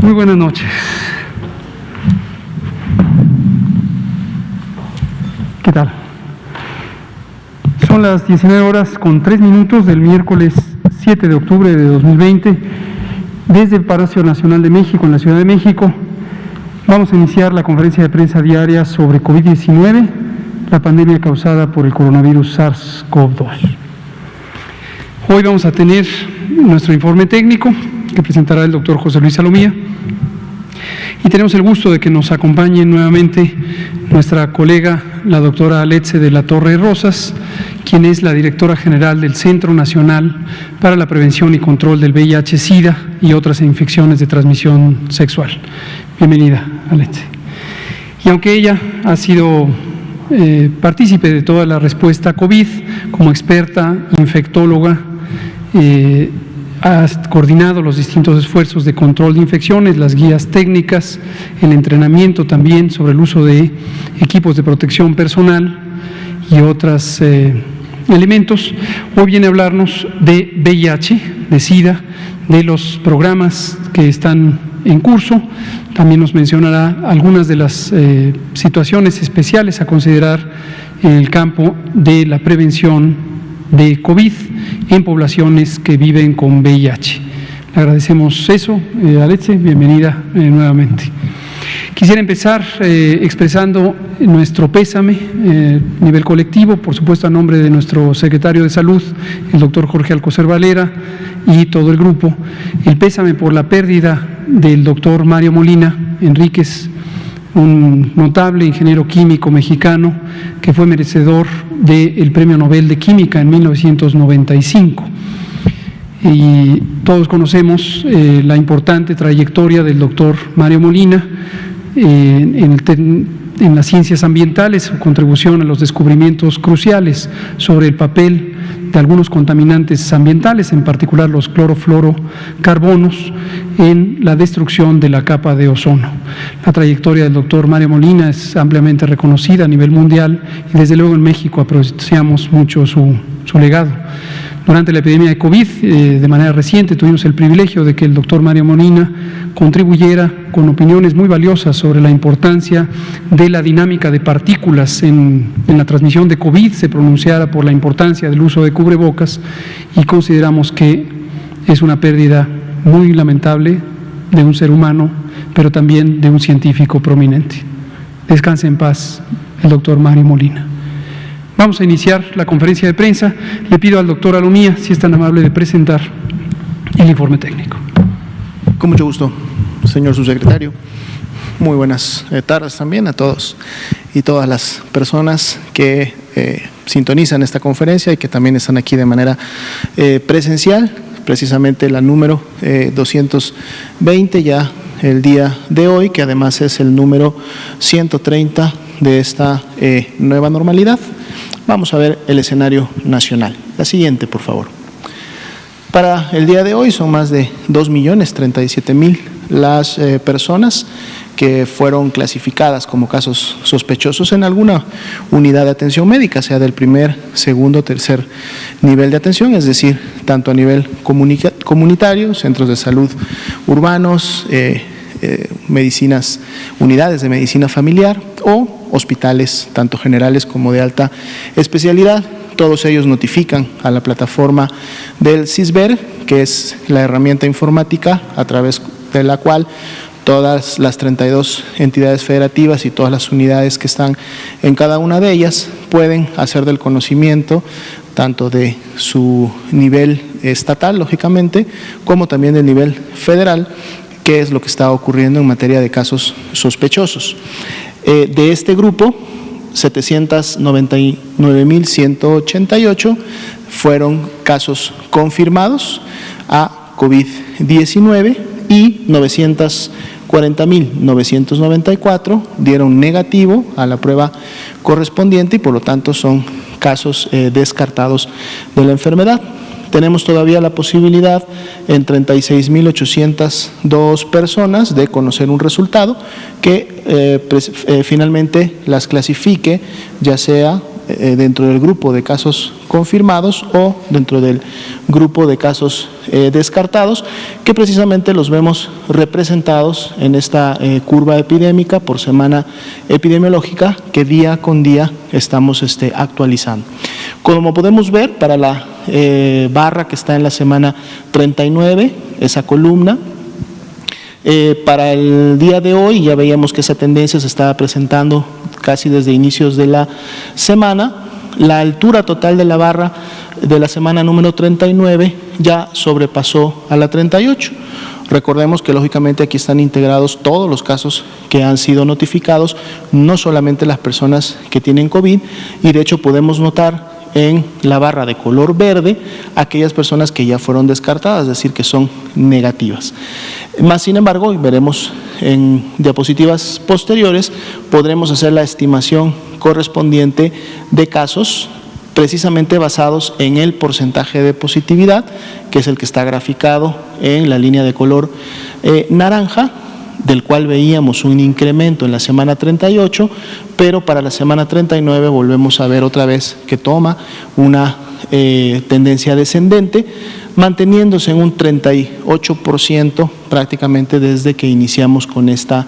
Muy buenas noches. ¿Qué tal? Son las 19:03 del miércoles 7 de octubre de 2020. Desde el Palacio Nacional de México, en la Ciudad de México, vamos a iniciar la conferencia de prensa diaria sobre COVID-19, la pandemia causada por el coronavirus SARS-CoV-2. Hoy vamos a tener nuestro informe técnico que presentará el doctor José Luis Salomía. Y tenemos el gusto de que nos acompañe nuevamente nuestra colega, la doctora Aletze de la Torre Rosas, quien es la directora general del Centro Nacional para la Prevención y Control del VIH-Sida y otras infecciones de transmisión sexual. Bienvenida, Aletze. Y aunque ella ha sido partícipe de toda la respuesta COVID, como experta infectóloga, ha coordinado los distintos esfuerzos de control de infecciones, las guías técnicas, el entrenamiento también sobre el uso de equipos de protección personal y otros elementos. Hoy viene a hablarnos de VIH, de SIDA, de los programas que están en curso. También nos mencionará algunas de las situaciones especiales a considerar en el campo de la prevención de COVID en poblaciones que viven con VIH. Le agradecemos eso, Aletze, bienvenida nuevamente. Quisiera empezar expresando nuestro pésame a nivel colectivo, por supuesto a nombre de nuestro secretario de Salud, el doctor Jorge Alcocer Valera, y todo el grupo, el pésame por la pérdida del doctor Mario Molina Enríquez, un notable ingeniero químico mexicano que fue merecedor del Premio Nobel de Química en 1995. Y todos conocemos la importante trayectoria del doctor Mario Molina en las ciencias ambientales, su contribución a los descubrimientos cruciales sobre el papel de algunos contaminantes ambientales, en particular los clorofluorocarbonos, en la destrucción de la capa de ozono. La trayectoria del doctor Mario Molina es ampliamente reconocida a nivel mundial y desde luego en México apreciamos mucho su legado. Durante la epidemia de COVID, de manera reciente, tuvimos el privilegio de que el doctor Mario Molina contribuyera con opiniones muy valiosas sobre la importancia de la dinámica de partículas en la transmisión de COVID, se pronunciara por la importancia del uso de cubrebocas y consideramos que es una pérdida muy lamentable de un ser humano, pero también de un científico prominente. Descanse en paz el doctor Mario Molina. Vamos a iniciar la conferencia de prensa. Le pido al doctor Salomía, si es tan amable, de presentar el informe técnico. Con mucho gusto, señor subsecretario. Muy buenas tardes también a todos y todas las personas que sintonizan esta conferencia y que también están aquí de manera presencial, precisamente la número 220 ya el día de hoy, que además es el número 130 de esta nueva normalidad. Vamos a ver el escenario nacional. La siguiente, por favor. Para el día de hoy son más de 2.037.000 las personas que fueron clasificadas como casos sospechosos en alguna unidad de atención médica, sea del primer, segundo, tercer nivel de atención, es decir, tanto a nivel comunitario, centros de salud urbanos, unidades de medicina familiar o hospitales tanto generales como de alta especialidad. Todos ellos notifican a la plataforma del CISBER, que es la herramienta informática a través de la cual todas las 32 entidades federativas y todas las unidades que están en cada una de ellas pueden hacer del conocimiento tanto de su nivel estatal, lógicamente, como también del nivel federal, qué es lo que está ocurriendo en materia de casos sospechosos. De este grupo, 799.188 fueron casos confirmados a COVID-19 y 940.994 dieron negativo a la prueba correspondiente y por lo tanto son casos descartados de la enfermedad. Tenemos todavía la posibilidad en 36.802 personas de conocer un resultado que finalmente las clasifique, ya sea dentro del grupo de casos confirmados o dentro del grupo de casos descartados, que precisamente los vemos representados en esta curva epidémica por semana epidemiológica que día con día estamos actualizando. Como podemos ver, para la barra que está en la semana 39, esa columna, para el día de hoy ya veíamos que esa tendencia se estaba presentando casi desde inicios de la semana. La altura total de la barra de la semana número 39 ya sobrepasó a la 38. Recordemos que lógicamente aquí están integrados todos los casos que han sido notificados, no solamente las personas que tienen COVID, y de hecho podemos notar en la barra de color verde aquellas personas que ya fueron descartadas, es decir, que son negativas. Más sin embargo, y veremos en diapositivas posteriores, podremos hacer la estimación correspondiente de casos precisamente basados en el porcentaje de positividad, que es el que está graficado en la línea de color naranja, del cual veíamos un incremento en la semana 38, pero para la semana 39 volvemos a ver otra vez que toma una tendencia descendente, manteniéndose en un 38% prácticamente desde que iniciamos con esta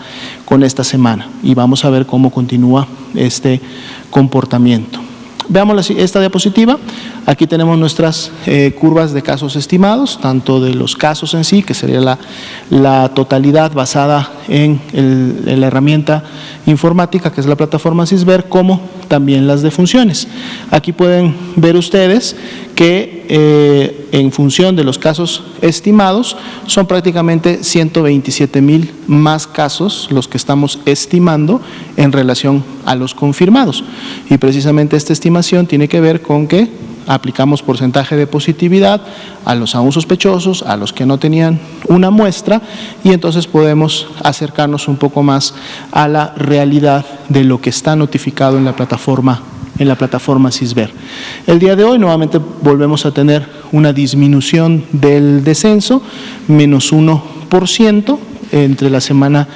semana. Y vamos a ver cómo continúa este comportamiento. Veamos esta diapositiva. Aquí tenemos nuestras curvas de casos estimados, tanto de los casos en sí, que sería la totalidad basada en la herramienta informática, que es la plataforma CISVER, como también las defunciones. Aquí pueden ver ustedes que en función de los casos estimados, son prácticamente 127,000 más casos los que estamos estimando en relación a los confirmados. Y precisamente esta estimación tiene que ver con que aplicamos porcentaje de positividad a los aún sospechosos, a los que no tenían una muestra, y entonces podemos acercarnos un poco más a la realidad de lo que está notificado en la plataforma CISVER. El día de hoy nuevamente volvemos a tener una disminución del descenso, menos 1% entre la semana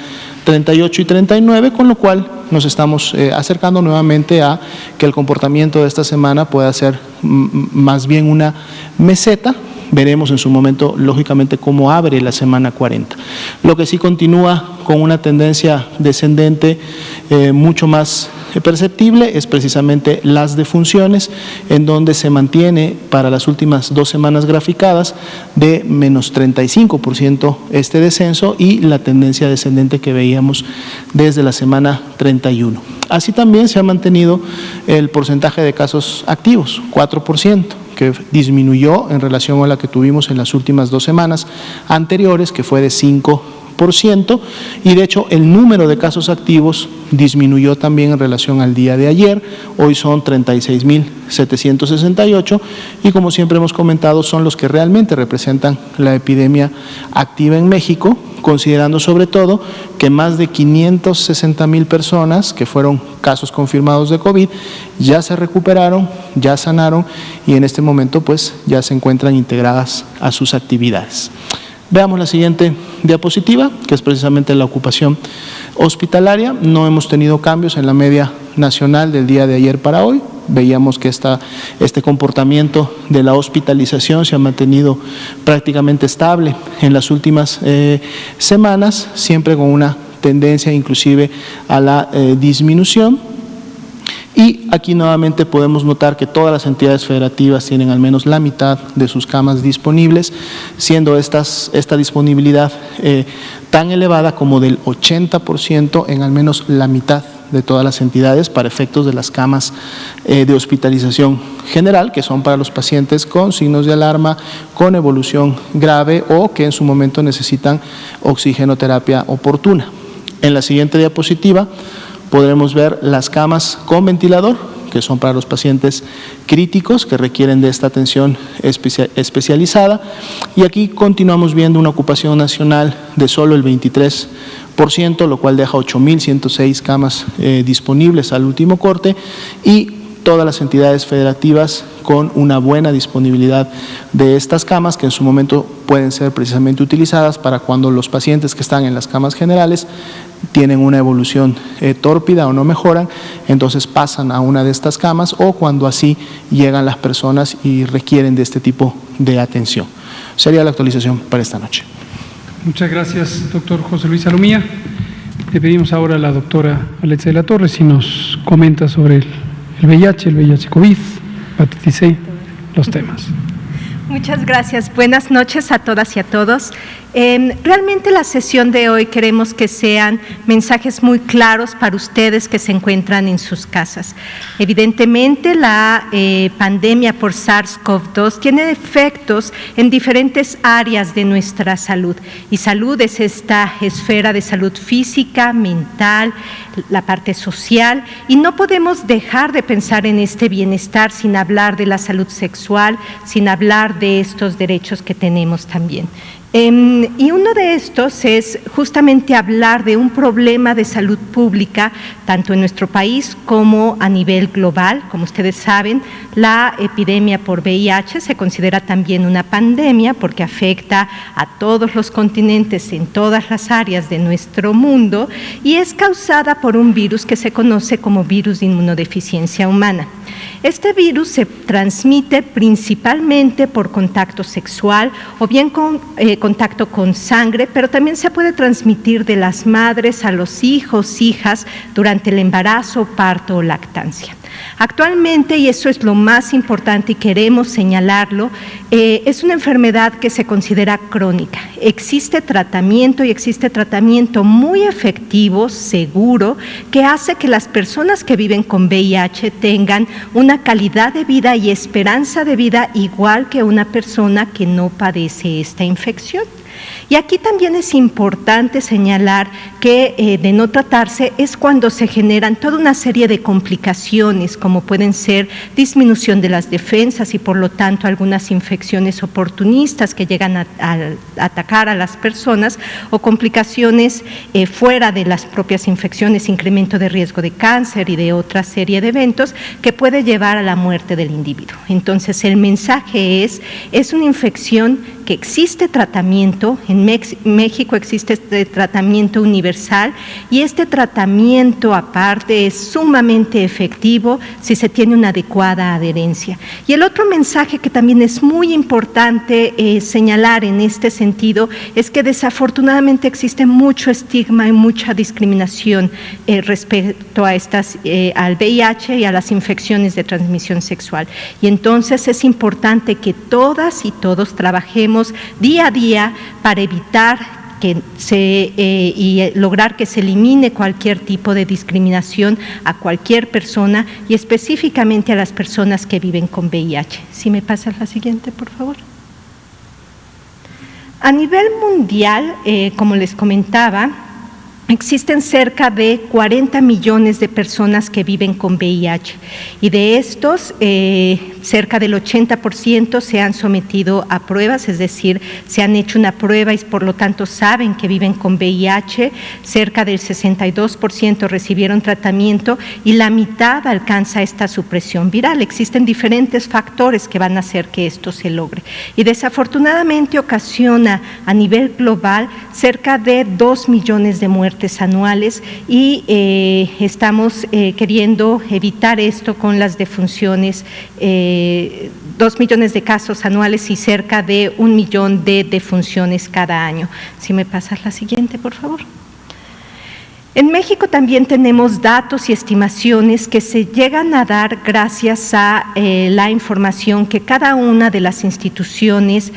38 y 39, con lo cual nos estamos acercando nuevamente a que el comportamiento de esta semana pueda ser más bien una meseta. Veremos en su momento, lógicamente, cómo abre la semana 40. Lo que sí continúa con una tendencia descendente mucho más perceptible es precisamente las defunciones, en donde se mantiene para las últimas 2 semanas graficadas de menos 35% este descenso, y la tendencia descendente que veíamos desde la semana 31. Así también se ha mantenido el porcentaje de casos activos, 4%. Que disminuyó en relación a la que tuvimos en las últimas 2 semanas anteriores, que fue de 5%, y de hecho el número de casos activos disminuyó también en relación al día de ayer. Hoy son 36.768, y como siempre hemos comentado, son los que realmente representan la epidemia activa en México, considerando sobre todo que más de 560,000 personas que fueron casos confirmados de COVID ya se recuperaron, ya sanaron, y en este momento pues ya se encuentran integradas a sus actividades. Veamos la siguiente diapositiva, que es precisamente la ocupación hospitalaria. No hemos tenido cambios en la media nacional del día de ayer para hoy. Veíamos que este comportamiento de la hospitalización se ha mantenido prácticamente estable en las últimas semanas, siempre con una tendencia inclusive a la disminución. Y aquí nuevamente podemos notar que todas las entidades federativas tienen al menos la mitad de sus camas disponibles, siendo esta disponibilidad tan elevada como del 80% en al menos la mitad de todas las entidades para efectos de las camas de hospitalización general, que son para los pacientes con signos de alarma, con evolución grave o que en su momento necesitan oxigenoterapia oportuna. En la siguiente diapositiva podremos ver las camas con ventilador, que son para los pacientes críticos que requieren de esta atención especializada, y aquí continuamos viendo una ocupación nacional de solo el 23%, lo cual deja 8.106 camas disponibles al último corte, y todas las entidades federativas con una buena disponibilidad de estas camas que en su momento pueden ser precisamente utilizadas para cuando los pacientes que están en las camas generales tienen una evolución tórpida o no mejoran, entonces pasan a una de estas camas, o cuando así llegan las personas y requieren de este tipo de atención. Sería la actualización para esta noche. Muchas gracias, doctor José Luis Salomía. Le pedimos ahora a la doctora Alexa de la Torre si nos comenta sobre el VIH, el VIH-COVID, hepatitis C, los temas. Muchas gracias. Buenas noches a todas y a todos. Realmente la sesión de hoy queremos que sean mensajes muy claros para ustedes que se encuentran en sus casas. Evidentemente la pandemia por SARS-CoV-2 tiene efectos en diferentes áreas de nuestra salud, y salud es esta esfera de salud física, mental, la parte social, y no podemos dejar de pensar en este bienestar sin hablar de la salud sexual, sin hablar de estos derechos que tenemos también. Y uno de estos es justamente hablar de un problema de salud pública, tanto en nuestro país como a nivel global. Como ustedes saben, la epidemia por VIH se considera también una pandemia porque afecta a todos los continentes en todas las áreas de nuestro mundo, y es causada por un virus que se conoce como virus de inmunodeficiencia humana. Este virus se transmite principalmente por contacto sexual o bien con contacto con sangre, pero también se puede transmitir de las madres a los hijos, hijas durante el embarazo, parto o lactancia. Actualmente, y eso es lo más importante y queremos señalarlo, es una enfermedad que se considera crónica. Existe tratamiento, y existe tratamiento muy efectivo, seguro, que hace que las personas que viven con VIH tengan una calidad de vida y esperanza de vida igual que una persona que no padece esta infección. Y aquí también es importante señalar que de no tratarse es cuando se generan toda una serie de complicaciones, como pueden ser disminución de las defensas y por lo tanto algunas infecciones oportunistas que llegan a atacar a las personas, o complicaciones fuera de las propias infecciones, incremento de riesgo de cáncer y de otra serie de eventos que puede llevar a la muerte del individuo. Entonces el mensaje es una infección que existe tratamiento. En México existe este tratamiento universal, y este tratamiento aparte es sumamente efectivo si se tiene una adecuada adherencia. Y el otro mensaje que también es muy importante señalar en este sentido es que desafortunadamente existe mucho estigma y mucha discriminación respecto a al VIH y a las infecciones de transmisión sexual. Y entonces es importante que todas y todos trabajemos día a día para evitar y lograr que se elimine cualquier tipo de discriminación a cualquier persona, y específicamente a las personas que viven con VIH. Si me pasas la siguiente, por favor. A nivel mundial, como les comentaba, existen cerca de 40 millones de personas que viven con VIH, y de estos cerca del 80% se han sometido a pruebas, es decir, se han hecho una prueba y por lo tanto saben que viven con VIH. Cerca del 62% recibieron tratamiento y la mitad alcanza esta supresión viral. Existen diferentes factores que van a hacer que esto se logre, y desafortunadamente ocasiona a nivel global cerca de 2 millones de muertes anuales, y estamos queriendo evitar esto con las defunciones, 2 millones de casos anuales y cerca de 1 millón de defunciones cada año. Si me pasas la siguiente, por favor. En México también tenemos datos y estimaciones que se llegan a dar gracias a la información que cada una de las instituciones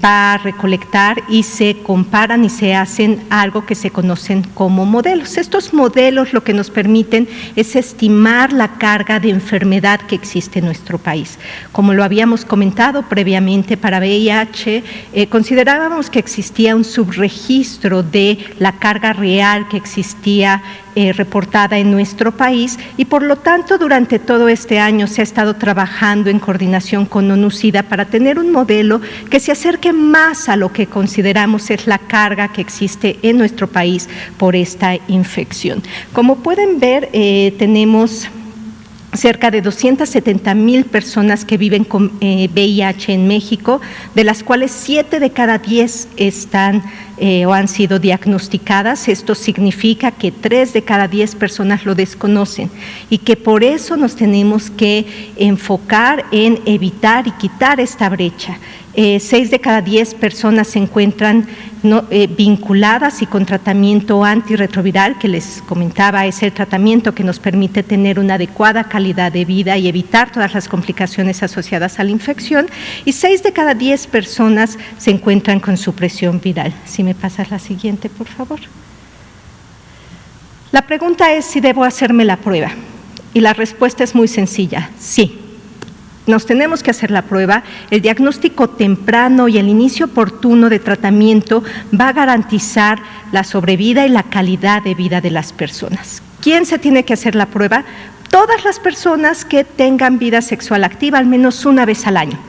va a recolectar, y se comparan y se hacen algo que se conocen como modelos. Estos modelos lo que nos permiten es estimar la carga de enfermedad que existe en nuestro país. Como lo habíamos comentado previamente, para VIH considerábamos que existía un subregistro de la carga real que existía reportada en nuestro país, y por lo tanto durante todo este año se ha estado trabajando en coordinación con ONU-SIDA para tener un modelo que se acerque más a lo que consideramos es la carga que existe en nuestro país por esta infección. Como pueden ver, tenemos cerca de 270,000 personas que viven con VIH en México, de las cuales 7 de cada 10 están o han sido diagnosticadas. Esto significa que 3 de cada 10 personas lo desconocen y que por eso nos tenemos que enfocar en evitar y quitar esta brecha. 6 de cada 10 personas se encuentran vinculadas y con tratamiento antirretroviral, que les comentaba, es el tratamiento que nos permite tener una adecuada calidad de vida y evitar todas las complicaciones asociadas a la infección, y 6 de cada 10 personas se encuentran con supresión viral. Si me pasas la siguiente, por favor. La pregunta es si debo hacerme la prueba, y la respuesta es muy sencilla: sí. Nos tenemos que hacer la prueba. El diagnóstico temprano y el inicio oportuno de tratamiento va a garantizar la sobrevida y la calidad de vida de las personas. ¿Quién se tiene que hacer la prueba? Todas las personas que tengan vida sexual activa al menos una vez al año.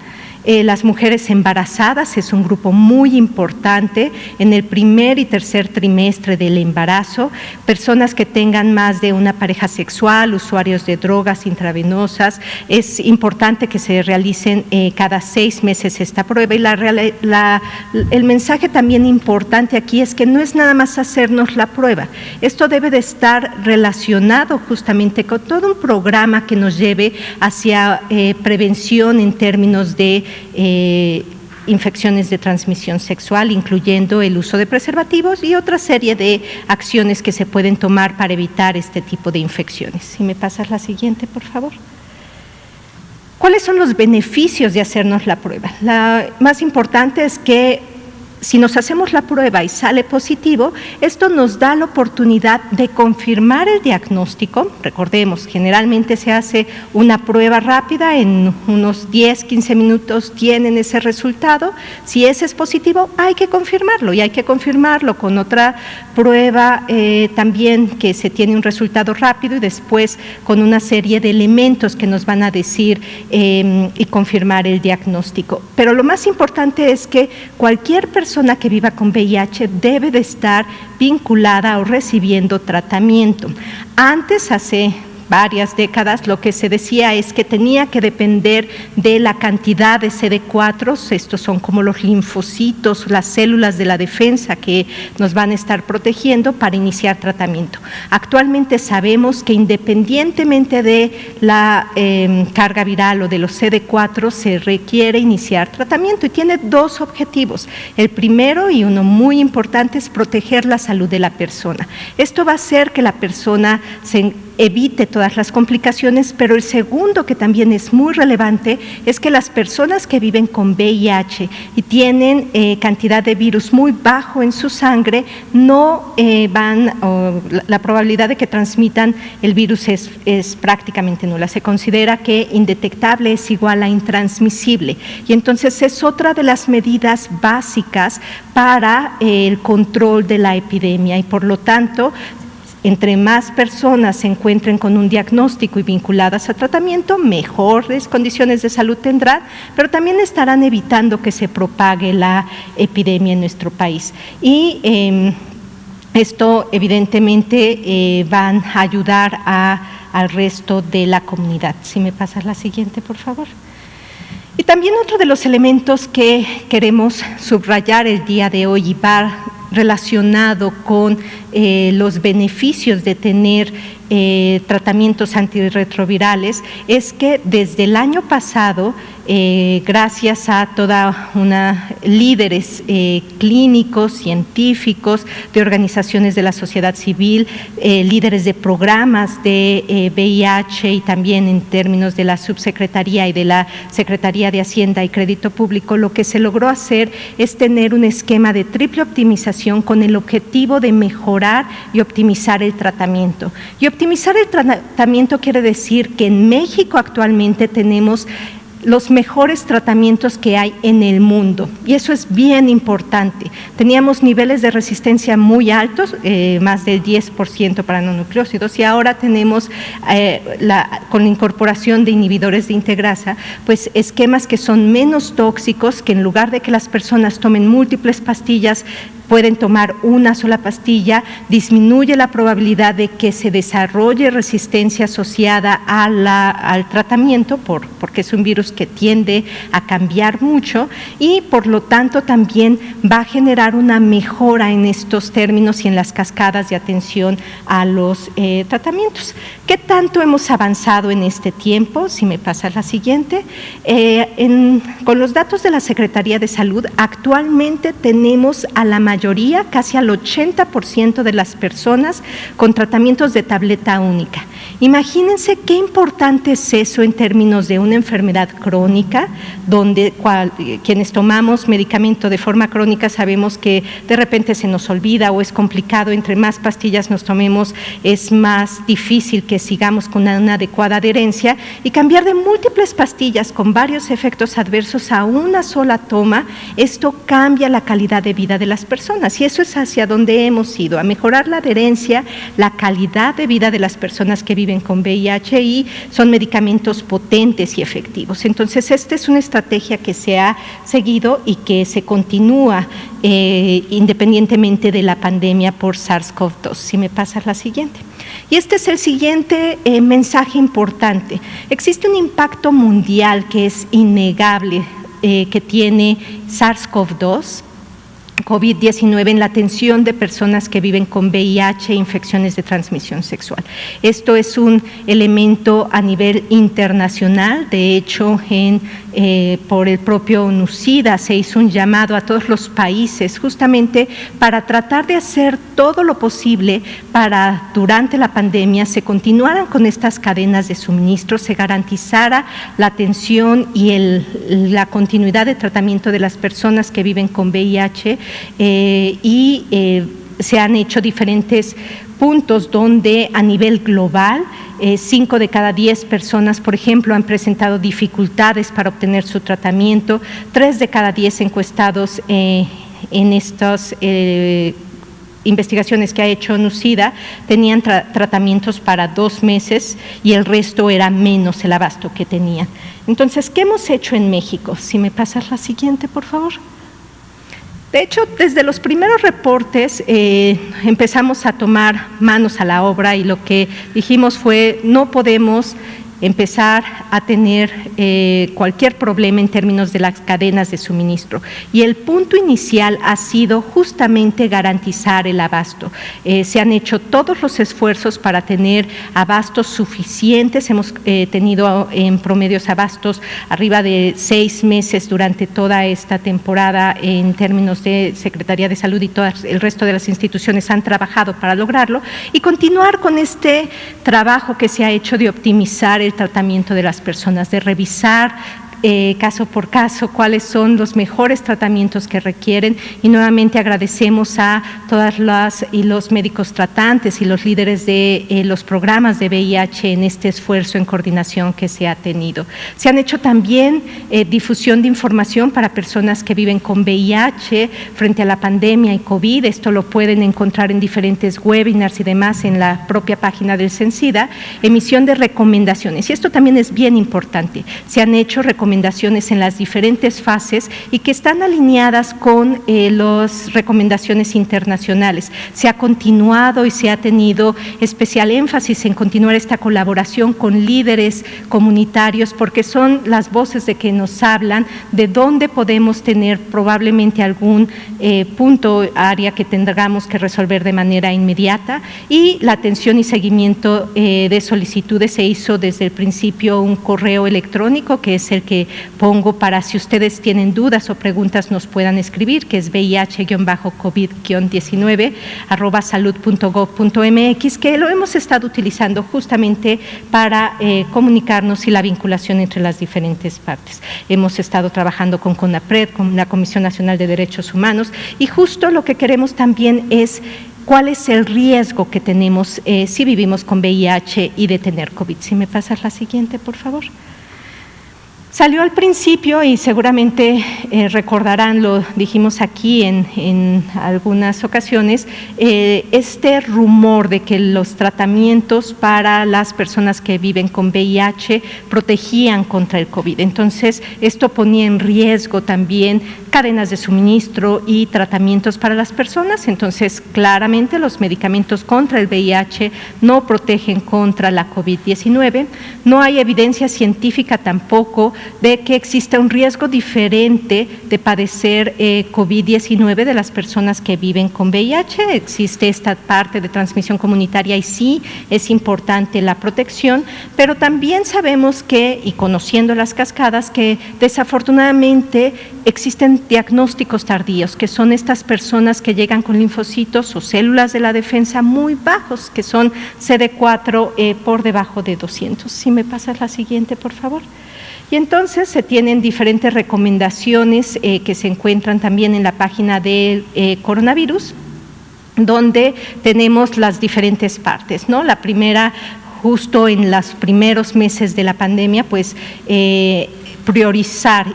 Las mujeres embarazadas es un grupo muy importante en el primer y tercer trimestre del embarazo, personas que tengan más de una pareja sexual, usuarios de drogas intravenosas. Es importante que se realicen cada 6 meses esta prueba, y el mensaje también importante aquí es que no es nada más hacernos la prueba. Esto debe de estar relacionado justamente con todo un programa que nos lleve hacia prevención en términos de infecciones de transmisión sexual, incluyendo el uso de preservativos y otra serie de acciones que se pueden tomar para evitar este tipo de infecciones. Si me pasas la siguiente, por favor. ¿Cuáles son los beneficios de hacernos la prueba? La más importante es que si nos hacemos la prueba y sale positivo, esto nos da la oportunidad de confirmar el diagnóstico. Recordemos, generalmente se hace una prueba rápida, en unos 10, 15 minutos tienen ese resultado. Si ese es positivo, hay que confirmarlo, y hay que confirmarlo con otra prueba también que se tiene un resultado rápido, y después con una serie de elementos que nos van a decir y confirmar el diagnóstico. Pero lo más importante es que cualquier persona que viva con VIH debe de estar vinculada o recibiendo tratamiento. Antes, hace varias décadas, lo que se decía es que tenía que depender de la cantidad de CD4, estos son como los linfocitos, las células de la defensa que nos van a estar protegiendo para iniciar tratamiento. Actualmente sabemos que independientemente de la carga viral o de los CD4, se requiere iniciar tratamiento, y tiene 2 objetivos. El primero, y uno muy importante, es proteger la salud de la persona. Esto va a hacer que la persona se evite todas las complicaciones, pero el segundo, que también es muy relevante, es que las personas que viven con VIH y tienen cantidad de virus muy bajo en su sangre, no la probabilidad de que transmitan el virus es prácticamente nula. Se considera que indetectable es igual a intransmisible, y entonces es otra de las medidas básicas para el control de la epidemia, y por lo tanto, entre más personas se encuentren con un diagnóstico y vinculadas a tratamiento, mejores condiciones de salud tendrán, pero también estarán evitando que se propague la epidemia en nuestro país. Y esto evidentemente van a ayudar al resto de la comunidad. Si me pasas la siguiente, por favor. Y también otro de los elementos que queremos subrayar el día de hoy, y va relacionado con los beneficios de tener tratamientos antirretrovirales, es que desde el año pasado, gracias a toda una líderes clínicos, científicos, de organizaciones de la sociedad civil, líderes de programas de VIH, y también en términos de la Subsecretaría y de la Secretaría de Hacienda y Crédito Público, lo que se logró hacer es tener un esquema de triple optimización con el objetivo de mejorar y optimizar el tratamiento. Y optimizar el tratamiento quiere decir que en México actualmente tenemos los mejores tratamientos que hay en el mundo, y eso es bien importante. Teníamos niveles de resistencia muy altos, más del 10% para mononucleósidos, y ahora tenemos, con la incorporación de inhibidores de integrasa, pues esquemas que son menos tóxicos, que en lugar de que las personas tomen múltiples pastillas, pueden tomar una sola pastilla, disminuye la probabilidad de que se desarrolle resistencia asociada al tratamiento, porque es un virus que tiende a cambiar mucho, y por lo tanto también va a generar una mejora en estos términos y en las cascadas de atención a los tratamientos. ¿Qué tanto hemos avanzado en este tiempo? Si me pasa la siguiente. Con los datos de la Secretaría de Salud, actualmente tenemos a la mayoría, casi al 80% de las personas con tratamientos de tableta única. Imagínense qué importante es eso en términos de una enfermedad crónica, donde quienes tomamos medicamento de forma crónica sabemos que de repente se nos olvida o es complicado, entre más pastillas nos tomemos es más difícil que sigamos con una adecuada adherencia, y cambiar de múltiples pastillas con varios efectos adversos a una sola toma, esto cambia la calidad de vida de las personas, y eso es hacia donde hemos ido, a mejorar la adherencia, la calidad de vida de las personas que viven con VIH, y son medicamentos potentes y efectivos. Entonces, esta es una estrategia que se ha seguido y que se continúa independientemente de la pandemia por SARS-CoV-2. Si me pasas la siguiente. Y este es el siguiente mensaje importante. Existe un impacto mundial que es innegable que tiene SARS-CoV-2, COVID-19 en la atención de personas que viven con VIH e infecciones de transmisión sexual. Esto es un elemento a nivel internacional. De hecho, por el propio ONU-SIDA se hizo un llamado a todos los países justamente para tratar de hacer todo lo posible para, durante la pandemia, se continuaran con estas cadenas de suministro, se garantizara la atención y la continuidad de tratamiento de las personas que viven con VIH, se han hecho diferentes puntos donde a nivel global 5 de cada 10 personas, por ejemplo, han presentado dificultades para obtener su tratamiento, 3 de cada 10 encuestados en estas investigaciones que ha hecho ONU-SIDA tenían tratamientos para 2 meses y el resto era menos el abasto que tenían. Entonces, ¿qué hemos hecho en México? Si me pasas la siguiente, por favor. De hecho, desde los primeros reportes empezamos a tomar manos a la obra, y lo que dijimos fue: no podemos empezar a tener cualquier problema en términos de las cadenas de suministro. Y el punto inicial ha sido justamente garantizar el abasto. Se han hecho todos los esfuerzos para tener abastos suficientes. Hemos tenido en promedios abastos arriba de 6 meses durante toda esta temporada en términos de Secretaría de Salud, y todo el resto de las instituciones han trabajado para lograrlo, y continuar con este trabajo que se ha hecho de optimizar el tratamiento de las personas, de revisar caso por caso cuáles son los mejores tratamientos que requieren, y nuevamente agradecemos a todas los médicos tratantes y los líderes de los programas de VIH en este esfuerzo en coordinación que se ha tenido. Se han hecho también difusión de información para personas que viven con VIH frente a la pandemia y COVID. Esto lo pueden encontrar en diferentes webinars y demás en la propia página del CENSIDA. Emisión de recomendaciones, y esto también es bien importante. Se han hecho recomendaciones en las diferentes fases y que están alineadas con las recomendaciones internacionales. Se ha continuado y se ha tenido especial énfasis en continuar esta colaboración con líderes comunitarios, porque son las voces de que nos hablan de dónde podemos tener probablemente algún punto, área que tengamos que resolver de manera inmediata, y la atención y seguimiento de solicitudes. Se hizo desde el principio un correo electrónico, que es el que pongo para, si ustedes tienen dudas o preguntas, nos puedan escribir, que es vih-covid-19@salud.gov.mx, que lo hemos estado utilizando justamente para comunicarnos y la vinculación entre las diferentes partes. Hemos estado trabajando con CONAPRED, con la Comisión Nacional de Derechos Humanos, y justo lo que queremos también es cuál es el riesgo que tenemos si vivimos con VIH y de tener COVID. Si me pasas la siguiente, por favor. Salió al principio y seguramente recordarán, lo dijimos aquí en algunas ocasiones, este rumor de que los tratamientos para las personas que viven con VIH protegían contra el COVID. Entonces, esto ponía en riesgo también cadenas de suministro y tratamientos para las personas. Entonces, claramente los medicamentos contra el VIH no protegen contra la COVID-19. No hay evidencia científica tampoco de que exista un riesgo diferente de padecer COVID-19 de las personas que viven con VIH. Existe esta parte de transmisión comunitaria y sí es importante la protección, pero también sabemos que, y conociendo las cascadas, que desafortunadamente existen diagnósticos tardíos, que son estas personas que llegan con linfocitos o células de la defensa muy bajos, que son CD4 por debajo de 200. Si me pasas la siguiente, por favor. Y entonces se tienen diferentes recomendaciones que se encuentran también en la página del coronavirus, donde tenemos las diferentes partes, ¿no? La primera, justo en los primeros meses de la pandemia, pues priorizar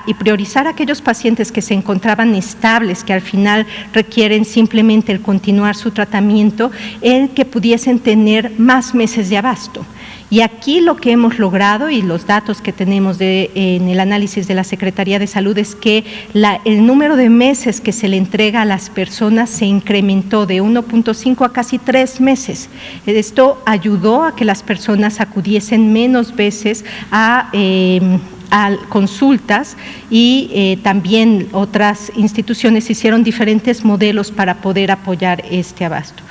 a aquellos pacientes que se encontraban estables, que al final requieren simplemente el continuar su tratamiento, en que pudiesen tener más meses de abasto. Y aquí lo que hemos logrado y los datos que tenemos en el análisis de la Secretaría de Salud es que el número de meses que se le entrega a las personas se incrementó de 1.5 a casi 3 meses. Esto ayudó a que las personas acudiesen menos veces a consultas y también otras instituciones hicieron diferentes modelos para poder apoyar este abasto.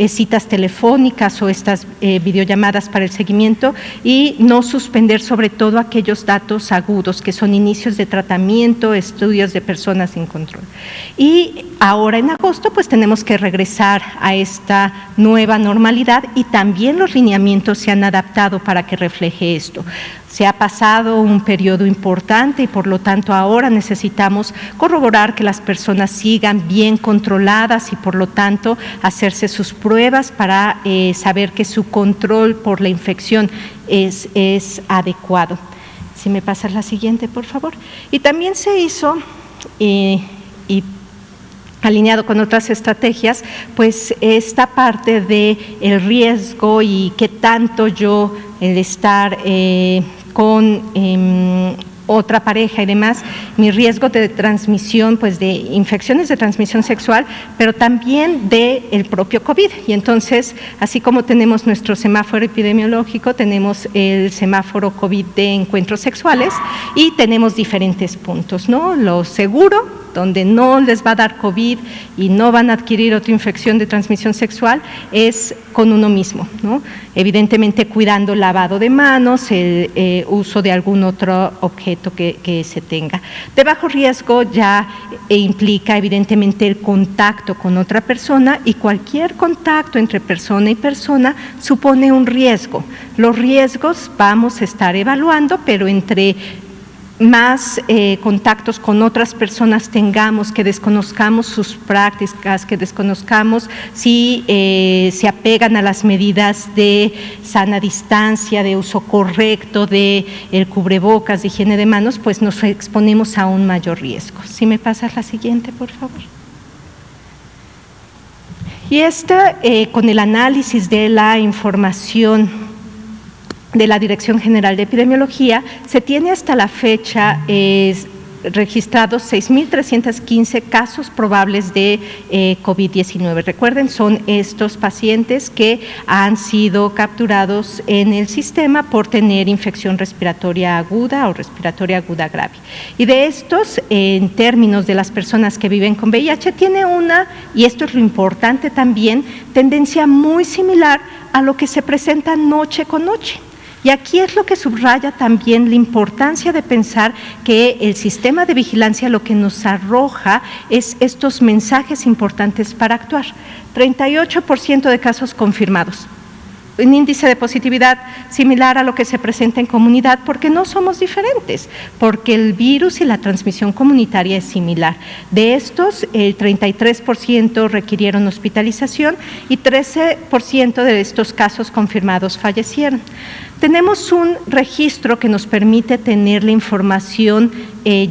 Citas telefónicas o estas videollamadas para el seguimiento y no suspender sobre todo aquellos datos agudos que son inicios de tratamiento, estudios de personas sin control. Y ahora en agosto pues tenemos que regresar a esta nueva normalidad y también los lineamientos se han adaptado para que refleje esto. Se ha pasado un periodo importante y por lo tanto ahora necesitamos corroborar que las personas sigan bien controladas y por lo tanto hacerse sus pruebas para saber que su control por la infección es adecuado. Si me pasas la siguiente, por favor. Y también se hizo, y alineado con otras estrategias, pues esta parte de el riesgo y qué tanto yo el estar con otra pareja y demás, mi riesgo de transmisión, pues de infecciones de transmisión sexual, pero también del propio COVID. Y entonces, así como tenemos nuestro semáforo epidemiológico, tenemos el semáforo COVID de encuentros sexuales y tenemos diferentes puntos, ¿no? Lo seguro, donde no les va a dar COVID y no van a adquirir otra infección de transmisión sexual, es con uno mismo, ¿no? Evidentemente cuidando el lavado de manos, el uso de algún otro objeto que se tenga. De bajo riesgo ya implica evidentemente el contacto con otra persona y cualquier contacto entre persona y persona supone un riesgo. Los riesgos vamos a estar evaluando, pero entre más contactos con otras personas tengamos, que desconozcamos sus prácticas, que desconozcamos si se apegan a las medidas de sana distancia, de uso correcto de el cubrebocas, de higiene de manos, pues nos exponemos a un mayor riesgo. Si me pasas la siguiente, por favor. Y con el análisis de la información de la Dirección General de Epidemiología, se tiene hasta la fecha registrados 6.315 casos probables de COVID-19. Recuerden, son estos pacientes que han sido capturados en el sistema por tener infección respiratoria aguda o respiratoria aguda grave. Y de estos, en términos de las personas que viven con VIH, tiene una, y esto es lo importante también, tendencia muy similar a lo que se presenta noche con noche. Y aquí es lo que subraya también la importancia de pensar que el sistema de vigilancia lo que nos arroja es estos mensajes importantes para actuar. 38% de casos confirmados. un índice de positividad similar a lo que se presenta en comunidad, porque no somos diferentes, porque el virus y la transmisión comunitaria es similar. De estos, el 33% requirieron hospitalización y 13% de estos casos confirmados fallecieron. Tenemos un registro que nos permite tener la información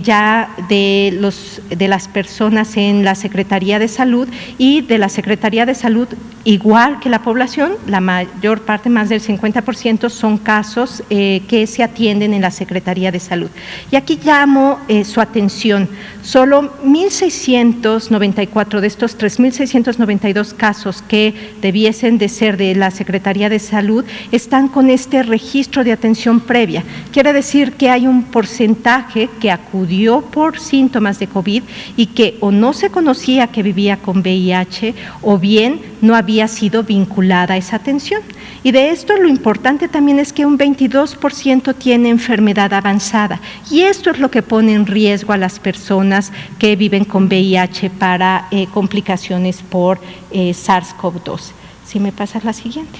ya de las personas en la Secretaría de Salud, y de la Secretaría de Salud, igual que la población, la mayor parte, más del 50%, son casos que se atienden en la Secretaría de Salud. Y aquí llamo su atención, solo 1.694 de estos 3.692 casos que debiesen de ser de la Secretaría de Salud están con este registro de atención previa. Quiere decir que hay un porcentaje que acudió por síntomas de COVID y que o no se conocía que vivía con VIH o bien no había sido vinculada a esa atención. Y de esto lo importante también es que un 22% tiene enfermedad avanzada, y esto es lo que pone en riesgo a las personas que viven con VIH para complicaciones por SARS-CoV-2. Si me pasas la siguiente.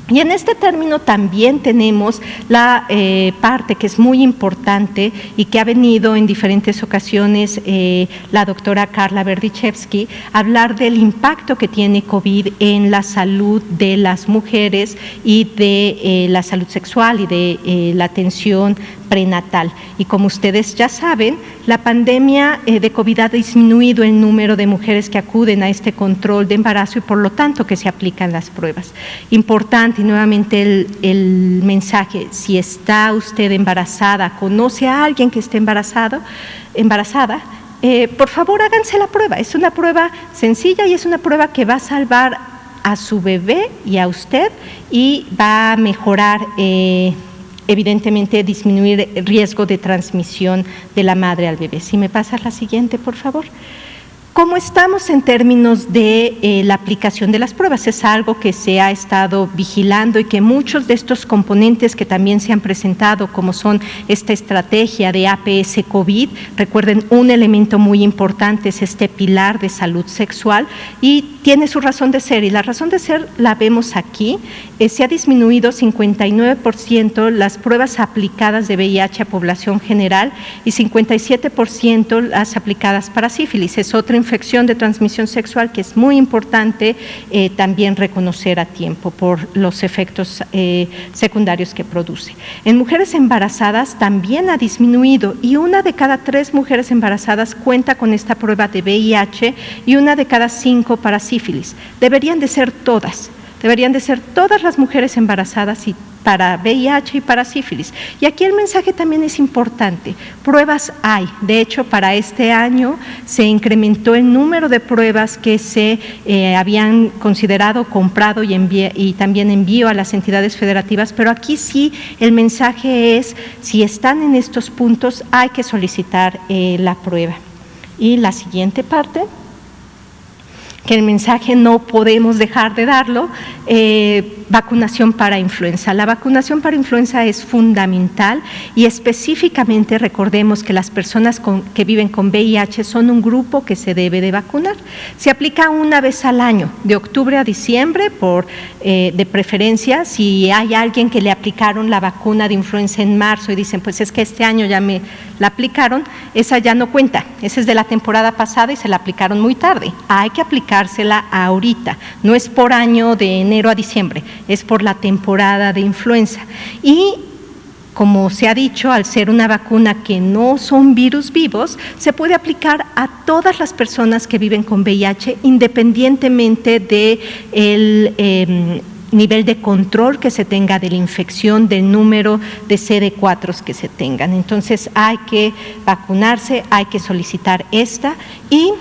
Y en este término también tenemos la parte que es muy importante y que ha venido en diferentes ocasiones la doctora Carla Berdichevsky a hablar del impacto que tiene COVID en la salud de las mujeres y de la salud sexual y de la atención prenatal. Y como ustedes ya saben, la pandemia de COVID ha disminuido el número de mujeres que acuden a este control de embarazo y por lo tanto que se aplican las pruebas. Importante, y nuevamente el mensaje: si está usted embarazada, conoce a alguien que esté embarazada, por favor háganse la prueba. Es una prueba sencilla y es una prueba que va a salvar a su bebé y a usted, y va a mejorar evidentemente disminuir el riesgo de transmisión de la madre al bebé. Si me pasas la siguiente, por favor. ¿Cómo estamos en términos de la aplicación de las pruebas? Es algo que se ha estado vigilando y que muchos de estos componentes que también se han presentado, como son esta estrategia de APS COVID, recuerden, un elemento muy importante es este pilar de salud sexual y tiene su razón de ser, y la razón de ser la vemos aquí. Se ha disminuido 59% las pruebas aplicadas de VIH a población general y 57% las aplicadas para sífilis. Es otra infección de transmisión sexual que es muy importante también reconocer a tiempo por los efectos secundarios que produce. En mujeres embarazadas también ha disminuido, y 1 de cada 3 mujeres embarazadas cuenta con esta prueba de VIH y 1 de cada 5 para sífilis. Deberían de ser todas las mujeres embarazadas y para VIH y para sífilis. Y aquí el mensaje también es importante. Pruebas hay. De hecho, para este año se incrementó el número de pruebas que se habían considerado, comprado y también envío a las entidades federativas, pero aquí sí el mensaje es: si están en estos puntos, hay que solicitar la prueba. Y la siguiente parte, que el mensaje no podemos dejar de darlo, vacunación para influenza. La vacunación para influenza es fundamental, y específicamente recordemos que las personas que viven con VIH son un grupo que se debe de vacunar. Se aplica 1 vez al año, de octubre a diciembre, de preferencia. Si hay alguien que le aplicaron la vacuna de influenza en marzo y dicen, pues es que este año ya me la aplicaron, esa ya no cuenta, esa es de la temporada pasada y se la aplicaron muy tarde. Hay que aplicársela ahorita, no es por año de enero a diciembre, es por la temporada de influenza. Y como se ha dicho, al ser una vacuna que no son virus vivos, se puede aplicar a todas las personas que viven con VIH, independientemente del nivel de control que se tenga de la infección, del número de CD4 que se tengan. Entonces hay que vacunarse, hay que solicitar esta, y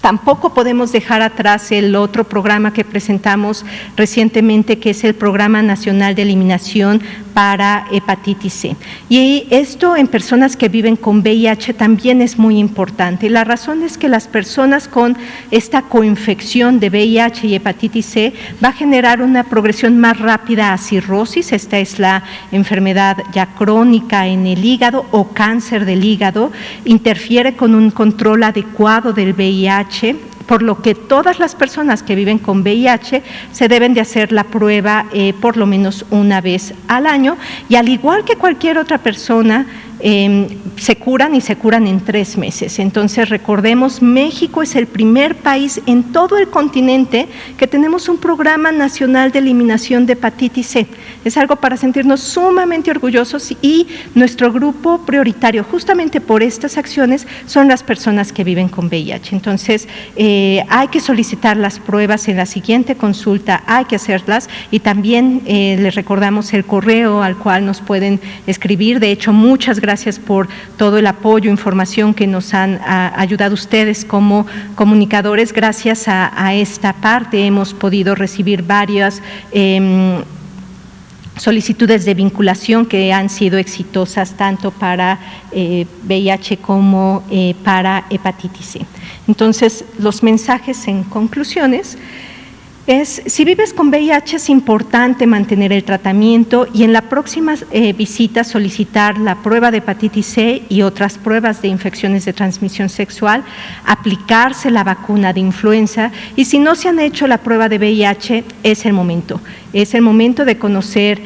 tampoco podemos dejar atrás el otro programa que presentamos recientemente, que es el Programa Nacional de Eliminación para Hepatitis C. Y esto en personas que viven con VIH también es muy importante. Y la razón es que las personas con esta coinfección de VIH y hepatitis C va a generar una progresión más rápida a cirrosis. Esta es la enfermedad ya crónica en el hígado, o cáncer del hígado. Interfiere con un control adecuado del VIH, por lo que todas las personas que viven con VIH se deben de hacer la prueba por lo menos una vez al año, y al igual que cualquier otra persona, se curan y se curan en 3 meses. Entonces, recordemos, México es el primer país en todo el continente que tenemos un programa nacional de eliminación de hepatitis C. Es algo para sentirnos sumamente orgullosos, y nuestro grupo prioritario, justamente por estas acciones, son las personas que viven con VIH. Entonces, hay que solicitar las pruebas en la siguiente consulta, hay que hacerlas, y también les recordamos el correo al cual nos pueden escribir. De hecho, muchas gracias por todo el apoyo, información que nos han ayudado ustedes como comunicadores. Gracias a esta parte hemos podido recibir varias solicitudes de vinculación que han sido exitosas tanto para VIH como para hepatitis C. Entonces, los mensajes en conclusiones es: si vives con VIH es importante mantener el tratamiento y en la próxima visita solicitar la prueba de hepatitis C y otras pruebas de infecciones de transmisión sexual, aplicarse la vacuna de influenza, y si no se han hecho la prueba de VIH, es el momento. Es el momento de conocer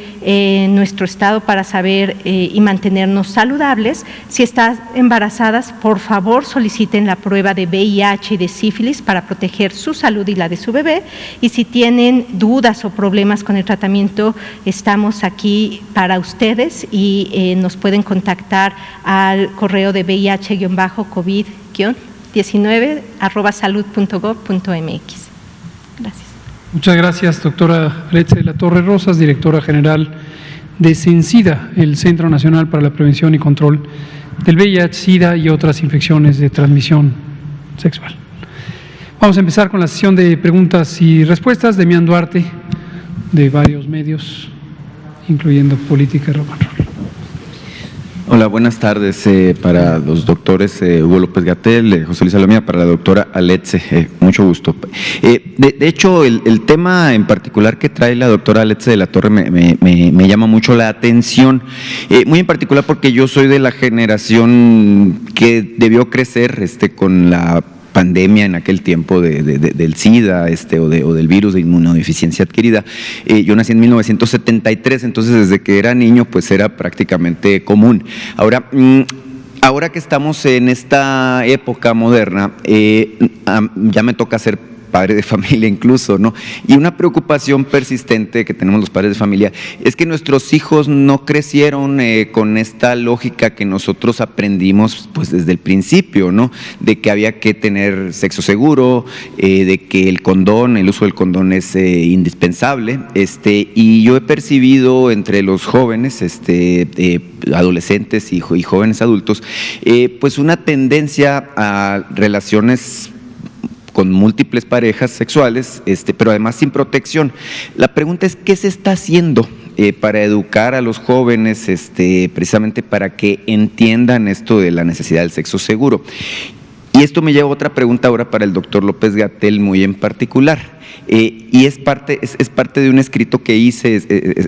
nuestro estado para saber y mantenernos saludables. Si están embarazadas, por favor soliciten la prueba de VIH y de sífilis para proteger su salud y la de su bebé. Y si tienen dudas o problemas con el tratamiento, estamos aquí para ustedes, y nos pueden contactar al correo de VIH-COVID-19@salud.gov.mx. Gracias. Muchas gracias, doctora Aletze de la Torre Rosas, directora general de CENSIDA, el Centro Nacional para la Prevención y Control del VIH, SIDA y otras infecciones de transmisión sexual. Vamos a empezar con la sesión de preguntas y respuestas. Demián Duarte, de varios medios, incluyendo Política y Rock and Roll. Hola, buenas tardes para los doctores Hugo López-Gatell, José Luis Salomía, para la doctora Aletze, mucho gusto. De hecho, el tema en particular que trae la doctora Aletze de la Torre me llama mucho la atención, muy en particular porque yo soy de la generación que debió crecer con la pandemia en aquel tiempo del SIDA o del virus de inmunodeficiencia adquirida. Yo nací en 1973, entonces desde que era niño pues era prácticamente común. Ahora que estamos en esta época moderna, ya me toca ser padre de familia incluso, ¿no? Y una preocupación persistente que tenemos los padres de familia es que nuestros hijos no crecieron con esta lógica que nosotros aprendimos pues desde el principio, ¿no? De que había que tener sexo seguro, de que el uso del condón es indispensable, y yo he percibido entre los jóvenes, adolescentes y jóvenes adultos, pues una tendencia a relaciones con múltiples parejas sexuales, pero además sin protección. La pregunta es, ¿qué se está haciendo para educar a los jóvenes, precisamente para que entiendan esto de la necesidad del sexo seguro? Y esto me lleva a otra pregunta ahora para el doctor López-Gatell muy en particular. Y es parte de un escrito que hice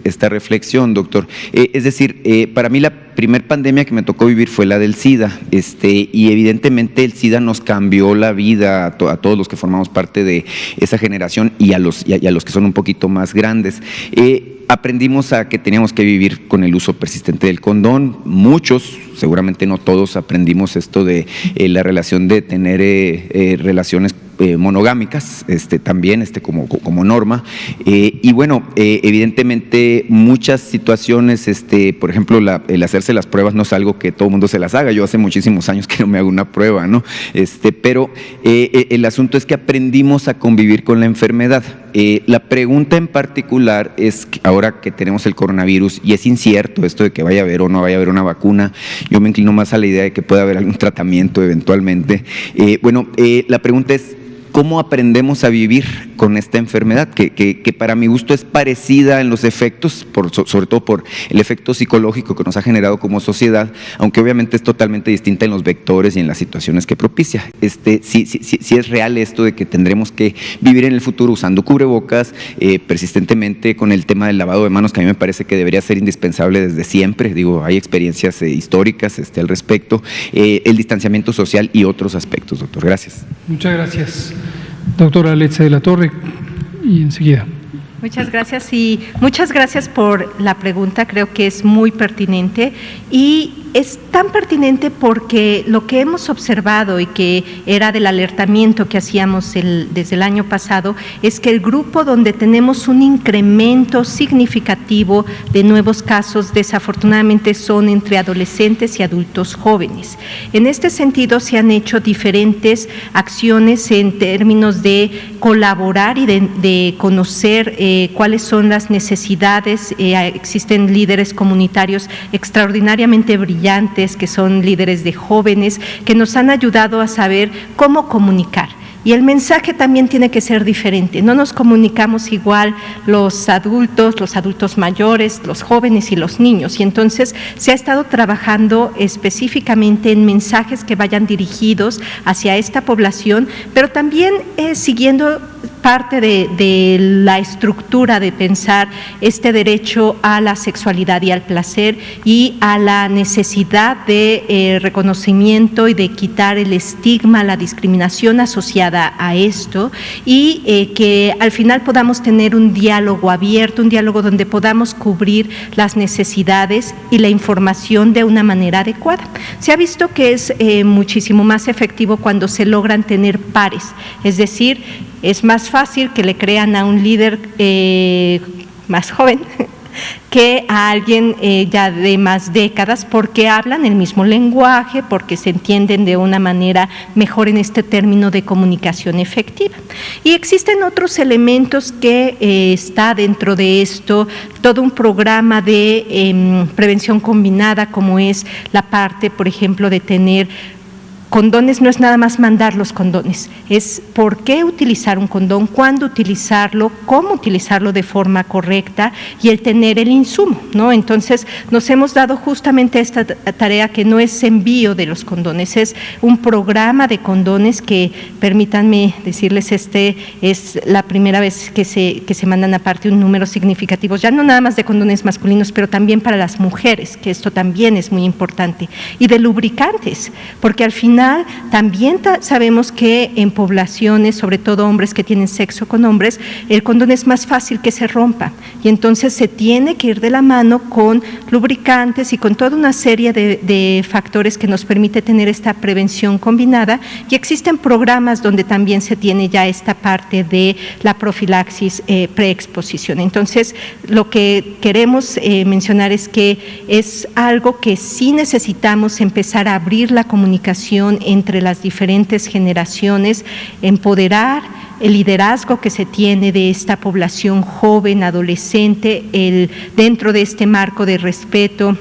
esta reflexión, doctor. Es decir, para mí la primer pandemia que me tocó vivir fue la del SIDA, y evidentemente el SIDA nos cambió la vida a todos los que formamos parte de esa generación y a los que son un poquito más grandes. Aprendimos a que teníamos que vivir con el uso persistente del condón. Muchos, seguramente no todos, aprendimos esto de la relación de tener relaciones monogámicas, también como norma, y bueno, evidentemente muchas situaciones, por ejemplo, el hacerse las pruebas no es algo que todo el mundo se las haga. Yo hace muchísimos años que no me hago una prueba, ¿no? Pero el asunto es que aprendimos a convivir con la enfermedad. La pregunta en particular es que ahora que tenemos el coronavirus y es incierto esto de que vaya a haber o no vaya a haber una vacuna, yo me inclino más a la idea de que pueda haber algún tratamiento eventualmente. La pregunta es, ¿cómo aprendemos a vivir con esta enfermedad? Que para mi gusto es parecida en los efectos, sobre todo por el efecto psicológico que nos ha generado como sociedad, aunque obviamente es totalmente distinta en los vectores y en las situaciones que propicia. Sí es real esto de que tendremos que vivir en el futuro usando cubrebocas, persistentemente con el tema del lavado de manos, que a mí me parece que debería ser indispensable desde siempre. Digo, hay experiencias históricas al respecto, el distanciamiento social y otros aspectos, doctor. Gracias. Muchas gracias. doctora Letza de la Torre, y enseguida. Muchas gracias y muchas gracias por la pregunta, creo que es muy pertinente y es tan pertinente porque lo que hemos observado y que era del alertamiento que hacíamos desde el año pasado es que el grupo donde tenemos un incremento significativo de nuevos casos desafortunadamente son entre adolescentes y adultos jóvenes. En este sentido se han hecho diferentes acciones en términos de colaborar y de conocer cuáles son las necesidades. Existen líderes comunitarios extraordinariamente brillantes que son líderes de jóvenes que nos han ayudado a saber cómo comunicar. Y el mensaje también tiene que ser diferente. No nos comunicamos igual los adultos mayores, los jóvenes y los niños. Y entonces se ha estado trabajando específicamente en mensajes que vayan dirigidos hacia esta población, pero también siguiendo parte de la estructura de pensar este derecho a la sexualidad y al placer y a la necesidad de reconocimiento y de quitar el estigma, la discriminación asociada a esto y que al final podamos tener un diálogo abierto, un diálogo donde podamos cubrir las necesidades y la información de una manera adecuada. Se ha visto que es muchísimo más efectivo cuando se logran tener pares, es decir, es más fácil que le crean a un líder más joven que a alguien ya de más décadas, porque hablan el mismo lenguaje, porque se entienden de una manera mejor en este término de comunicación efectiva. Y existen otros elementos que está dentro de esto, todo un programa de prevención combinada, como es la parte, por ejemplo, de tener condones. No es nada más mandar los condones, es por qué utilizar un condón, cuándo utilizarlo, cómo utilizarlo de forma correcta y el tener el insumo, ¿no? Entonces nos hemos dado justamente esta tarea que no es envío de los condones, es un programa de condones que, permítanme decirles, es la primera vez que se mandan aparte un número significativo, ya no nada más de condones masculinos, pero también para las mujeres, que esto también es muy importante, y de lubricantes, porque al final también sabemos que en poblaciones, sobre todo hombres que tienen sexo con hombres, el condón es más fácil que se rompa y entonces se tiene que ir de la mano con lubricantes y con toda una serie de factores que nos permite tener esta prevención combinada, y existen programas donde también se tiene ya esta parte de la profilaxis preexposición. Entonces, lo que queremos mencionar es que es algo que sí necesitamos empezar a abrir la comunicación entre las diferentes generaciones, empoderar el liderazgo que se tiene de esta población joven, adolescente, dentro de este marco de respeto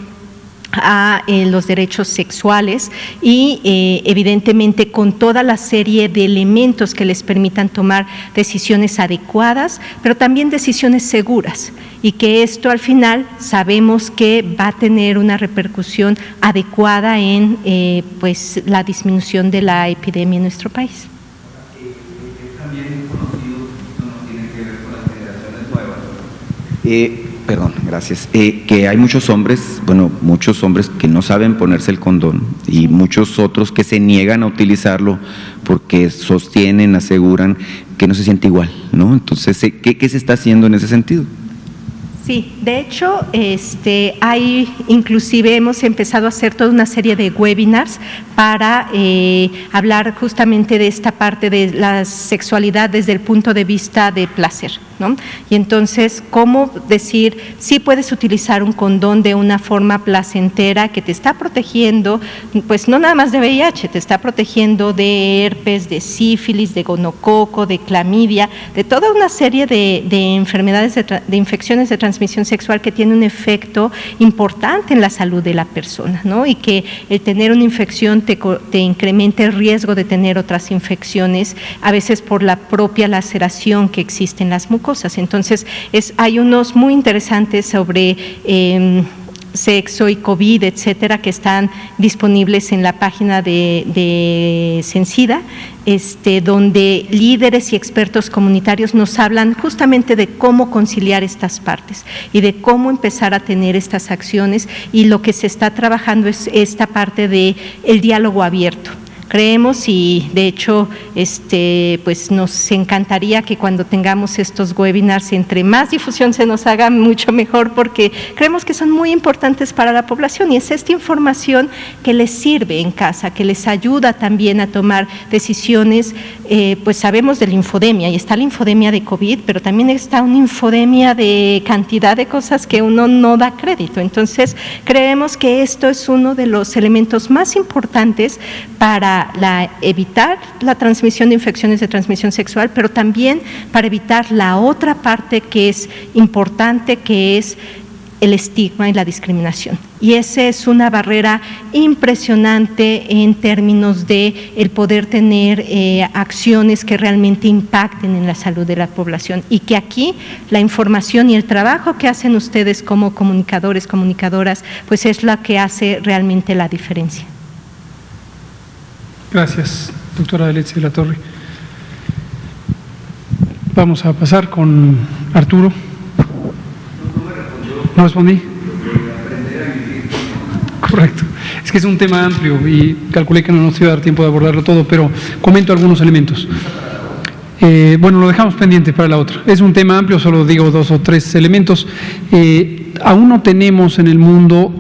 a los derechos sexuales y evidentemente con toda la serie de elementos que les permitan tomar decisiones adecuadas, pero también decisiones seguras, y que esto al final sabemos que va a tener una repercusión adecuada en pues la disminución de la epidemia en nuestro país. También conocido, esto no tiene que ver con las generaciones nuevas. Perdón, gracias. Que hay muchos hombres que no saben ponerse el condón y muchos otros que se niegan a utilizarlo porque sostienen, aseguran que no se siente igual, ¿no? Entonces, ¿qué se está haciendo en ese sentido? Sí, de hecho, inclusive hemos empezado a hacer toda una serie de webinars para hablar justamente de esta parte de la sexualidad desde el punto de vista de placer, ¿no? Y entonces, ¿cómo decir, sí puedes utilizar un condón de una forma placentera que te está protegiendo, pues no nada más de VIH, te está protegiendo de herpes, de sífilis, de gonococo, de clamidia, de toda una serie de enfermedades, de infecciones de transmisión sexual que tiene un efecto importante en la salud de la persona, ¿no? Y que el tener una infección te incrementa el riesgo de tener otras infecciones, a veces por la propia laceración que existe en las mucosas. Entonces, hay unos muy interesantes sobre sexo y COVID, etcétera, que están disponibles en la página de Cencida, donde líderes y expertos comunitarios nos hablan justamente de cómo conciliar estas partes y de cómo empezar a tener estas acciones, y lo que se está trabajando es esta parte de el diálogo abierto. Creemos y de hecho pues nos encantaría que cuando tengamos estos webinars, entre más difusión se nos haga, mucho mejor, porque creemos que son muy importantes para la población y es esta información que les sirve en casa, que les ayuda también a tomar decisiones. Pues sabemos de la infodemia y está la infodemia de COVID, pero también está una infodemia de cantidad de cosas que uno no da crédito. Entonces creemos que esto es uno de los elementos más importantes para evitar la transmisión de infecciones de transmisión sexual, pero también para evitar la otra parte que es importante, que es el estigma y la discriminación. Y esa es una barrera impresionante en términos de el poder tener acciones que realmente impacten en la salud de la población, y que aquí la información y el trabajo que hacen ustedes como comunicadores, comunicadoras, pues es la que hace realmente la diferencia. Gracias, doctora Deletse de la Torre. Vamos a pasar con Arturo. ¿No respondí? Correcto. Es que es un tema amplio y calculé que no nos iba a dar tiempo de abordarlo todo, pero comento algunos elementos. Bueno, lo dejamos pendiente para la otra. Es un tema amplio, solo digo 2 o 3 elementos. Aún no tenemos en el mundo,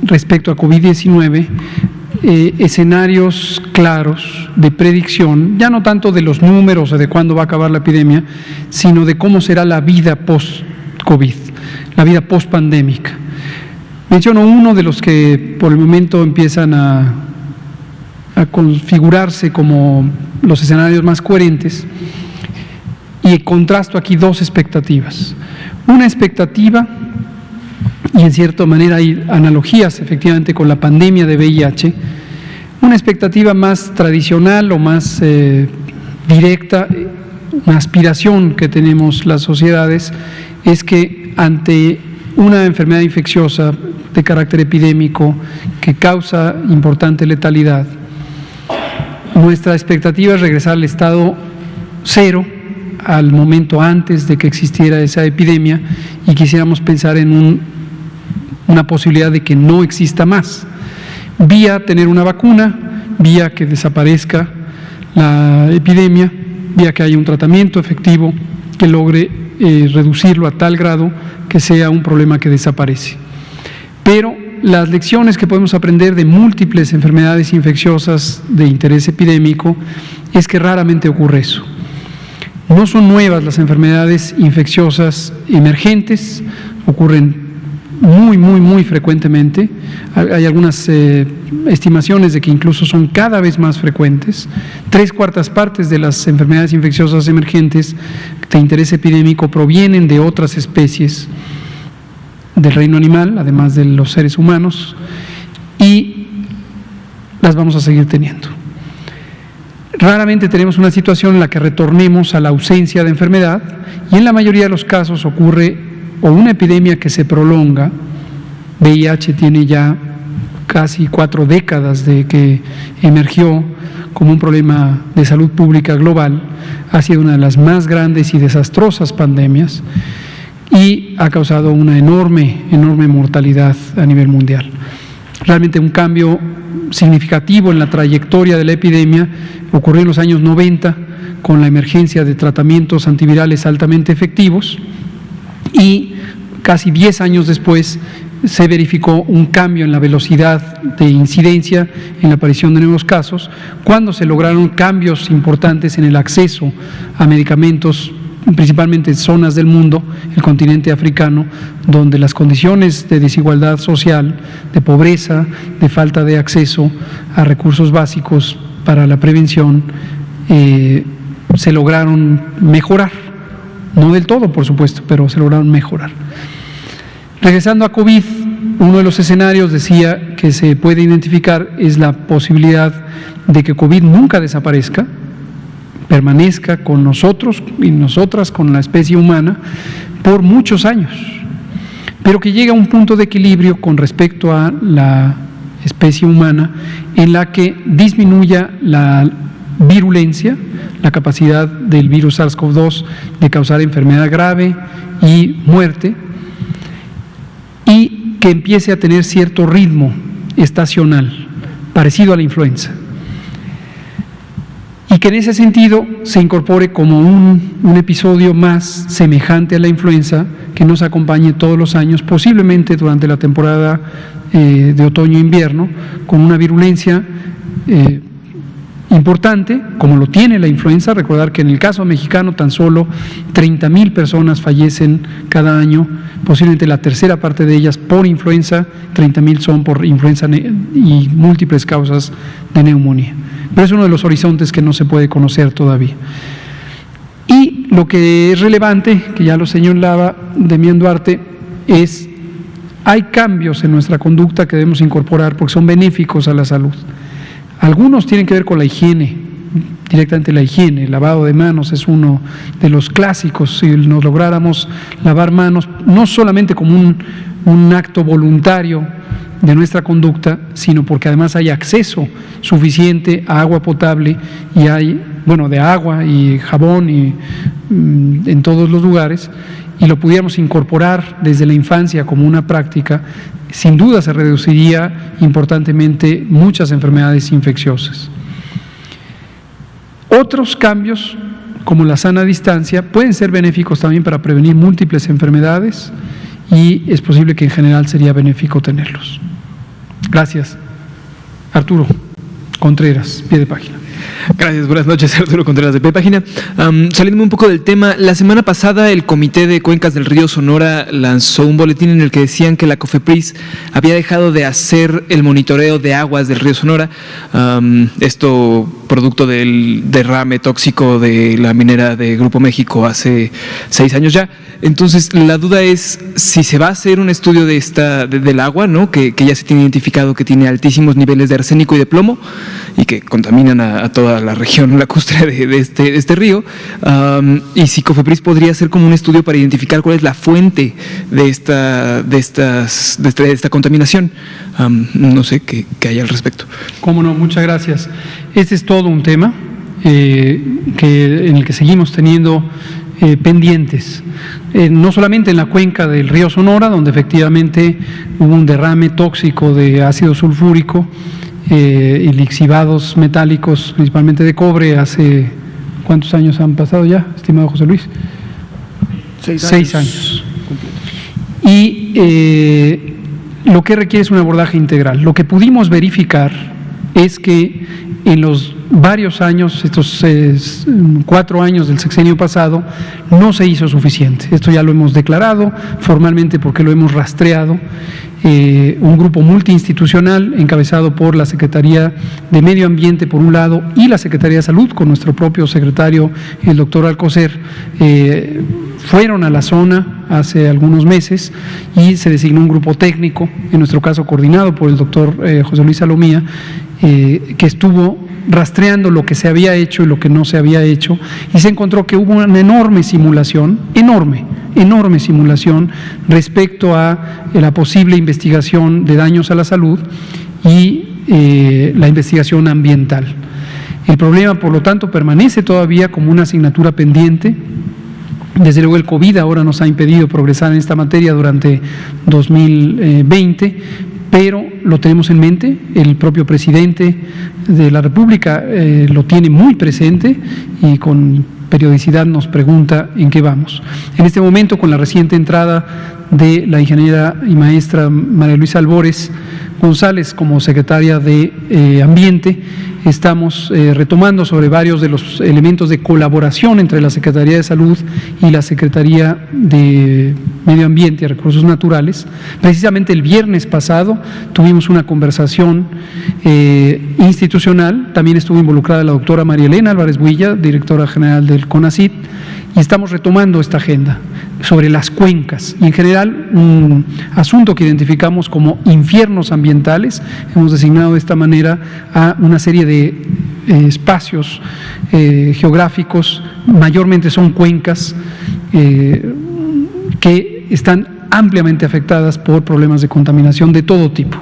respecto a COVID-19, escenarios claros de predicción, ya no tanto de los números o de cuándo va a acabar la epidemia, sino de cómo será la vida post-COVID, la vida post-pandémica. Menciono uno de los que por el momento empiezan a configurarse como los escenarios más coherentes, y contrasto aquí 2 expectativas. Una expectativa, y en cierta manera hay analogías efectivamente con la pandemia de VIH, una expectativa más tradicional o más directa, una aspiración que tenemos las sociedades, es que ante una enfermedad infecciosa de carácter epidémico que causa importante letalidad, nuestra expectativa es regresar al estado cero, al momento antes de que existiera esa epidemia, y quisiéramos pensar en una posibilidad de que no exista más, vía tener una vacuna, vía que desaparezca la epidemia, vía que haya un tratamiento efectivo que logre reducirlo a tal grado que sea un problema que desaparece. Pero las lecciones que podemos aprender de múltiples enfermedades infecciosas de interés epidémico es que raramente ocurre eso. No son nuevas las enfermedades infecciosas emergentes, ocurren muy frecuentemente. Hay algunas estimaciones de que incluso son cada vez más frecuentes. 3/4 partes de las enfermedades infecciosas emergentes de interés epidémico provienen de otras especies del reino animal, además de los seres humanos, y las vamos a seguir teniendo. Raramente tenemos una situación en la que retornemos a la ausencia de enfermedad, y en la mayoría de los casos ocurre o una epidemia que se prolonga. VIH tiene ya casi 4 décadas de que emergió como un problema de salud pública global, ha sido una de las más grandes y desastrosas pandemias y ha causado una enorme mortalidad a nivel mundial. Realmente un cambio significativo en la trayectoria de la epidemia ocurrió en los años 90 con la emergencia de tratamientos antivirales altamente efectivos, y casi 10 años después se verificó un cambio en la velocidad de incidencia, en la aparición de nuevos casos, cuando se lograron cambios importantes en el acceso a medicamentos, principalmente en zonas del mundo, el continente africano, donde las condiciones de desigualdad social, de pobreza, de falta de acceso a recursos básicos para la prevención, se lograron mejorar. No del todo, por supuesto, pero se lograron mejorar. Regresando a COVID, uno de los escenarios, decía, que se puede identificar es la posibilidad de que COVID nunca desaparezca, permanezca con nosotros y nosotras, con la especie humana, por muchos años, pero que llegue a un punto de equilibrio con respecto a la especie humana, en la que disminuya la virulencia, la capacidad del virus SARS-CoV-2 de causar enfermedad grave y muerte, y que empiece a tener cierto ritmo estacional, parecido a la influenza. que en ese sentido se incorpore como un episodio más semejante a la influenza que nos acompañe todos los años, posiblemente durante la temporada de otoño-invierno, con una virulencia importante, como lo tiene la influenza. Recordar que en el caso mexicano tan solo 30,000 personas fallecen cada año, posiblemente la tercera parte de ellas por influenza, 30,000 son por influenza y múltiples causas de neumonía. Pero es uno de los horizontes que no se puede conocer todavía. Y lo que es relevante, que ya lo señalaba Demián Duarte, es hay cambios en nuestra conducta que debemos incorporar porque son benéficos a la salud. Algunos tienen que ver con la higiene, directamente la higiene. El lavado de manos es uno de los clásicos. Si nos lográramos lavar manos, no solamente como un acto voluntario de nuestra conducta, sino porque además hay acceso suficiente a agua potable y hay, de agua y jabón y en todos los lugares, y lo pudiéramos incorporar desde la infancia como una práctica, sin duda se reduciría importantemente muchas enfermedades infecciosas. Otros cambios, como la sana distancia, pueden ser benéficos también para prevenir múltiples enfermedades y es posible que en general sería benéfico tenerlos. Gracias. Arturo Contreras, pie de página. Gracias, buenas noches, Arturo Contreras de Pie de Página. Saliendo un poco del tema, la semana pasada el Comité de Cuencas del Río Sonora lanzó un boletín en el que decían que la COFEPRIS había dejado de hacer el monitoreo de aguas del río Sonora, esto producto del derrame tóxico de la minera de Grupo México hace 6 años ya. Entonces, la duda es si se va a hacer un estudio del agua, ¿no? Que ya se tiene identificado que tiene altísimos niveles de arsénico y de plomo y que contaminan a toda la región lacustre de este río, y si COFEPRIS podría hacer como un estudio para identificar cuál es la fuente de esta contaminación. No sé qué hay al respecto. Cómo no, muchas gracias. Este es todo un tema en el que seguimos teniendo pendientes, no solamente en la cuenca del río Sonora, donde efectivamente hubo un derrame tóxico de ácido sulfúrico y lixivados metálicos, principalmente de cobre, hace ¿cuántos años han pasado ya, estimado José Luis? 6 años. Y lo que requiere es un abordaje integral. Lo que pudimos verificar es que en los varios años, estos 4 años del sexenio pasado, no se hizo suficiente. Esto ya lo hemos declarado formalmente porque lo hemos rastreado. Un grupo multiinstitucional encabezado por la Secretaría de Medio Ambiente por un lado y la Secretaría de Salud con nuestro propio secretario, el doctor Alcocer, fueron a la zona hace algunos meses y se designó un grupo técnico, en nuestro caso coordinado por el doctor José Luis Salomía, que estuvo rastreando lo que se había hecho y lo que no se había hecho, y se encontró que hubo una enorme simulación, enorme simulación respecto a la posible investigación de daños a la salud y la investigación ambiental. El problema, por lo tanto, permanece todavía como una asignatura pendiente. Desde luego el COVID ahora nos ha impedido progresar en esta materia durante 2020, pero lo tenemos en mente. El propio presidente de la República lo tiene muy presente y con periodicidad nos pregunta en qué vamos. En este momento, con la reciente entrada de la ingeniera y maestra María Luisa Albores González como secretaria de Ambiente, estamos retomando sobre varios de los elementos de colaboración entre la Secretaría de Salud y la Secretaría de Medio Ambiente y Recursos Naturales. Precisamente el viernes pasado tuvimos una conversación institucional, también estuvo involucrada la doctora María Elena Álvarez Builla, directora general del CONACYT, y estamos retomando esta agenda sobre las cuencas y en general un asunto que identificamos como infiernos ambientales. Hemos designado de esta manera a una serie de espacios geográficos, mayormente son cuencas que están ampliamente afectadas por problemas de contaminación de todo tipo.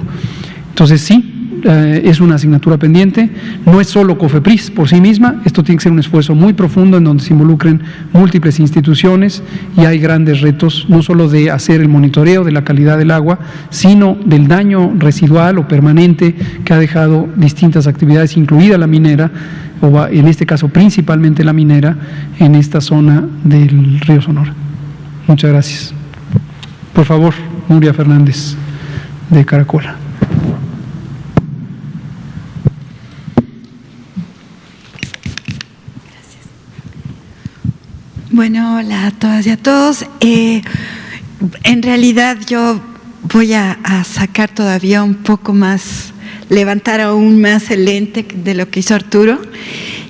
Entonces sí, es una asignatura pendiente. No es solo COFEPRIS por sí misma, esto tiene que ser un esfuerzo muy profundo en donde se involucren múltiples instituciones y hay grandes retos, no solo de hacer el monitoreo de la calidad del agua, sino del daño residual o permanente que ha dejado distintas actividades, incluida la minera, o en este caso principalmente la minera, en esta zona del río Sonora. Muchas gracias. Por favor, Nuria Fernández, de Caracola. Bueno, hola a todas y a todos. En realidad yo voy a sacar todavía un poco más, levantar aún más el lente de lo que hizo Arturo,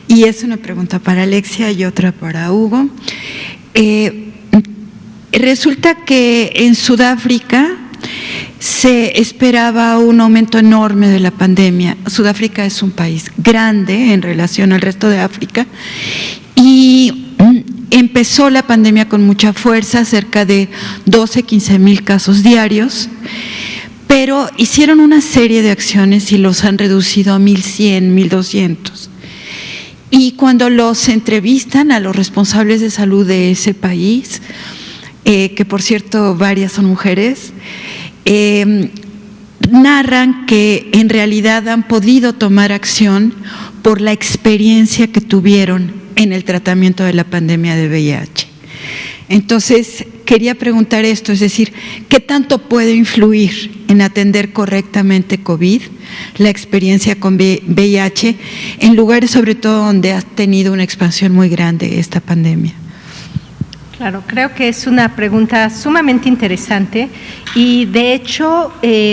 y es una pregunta para Alexia y otra para Hugo. Resulta que en Sudáfrica se esperaba un aumento enorme de la pandemia. Sudáfrica es un país grande en relación al resto de África y empezó la pandemia con mucha fuerza, cerca de 15,000 casos diarios, pero hicieron una serie de acciones y los han reducido a 1,100, 1,200. Y cuando los entrevistan a los responsables de salud de ese país, que por cierto varias son mujeres, narran que en realidad han podido tomar acción por la experiencia que tuvieron en el tratamiento de la pandemia de VIH. Entonces, quería preguntar esto, es decir, ¿qué tanto puede influir en atender correctamente COVID, la experiencia con VIH, en lugares sobre todo donde ha tenido una expansión muy grande esta pandemia? Claro, creo que es una pregunta sumamente interesante y de hecho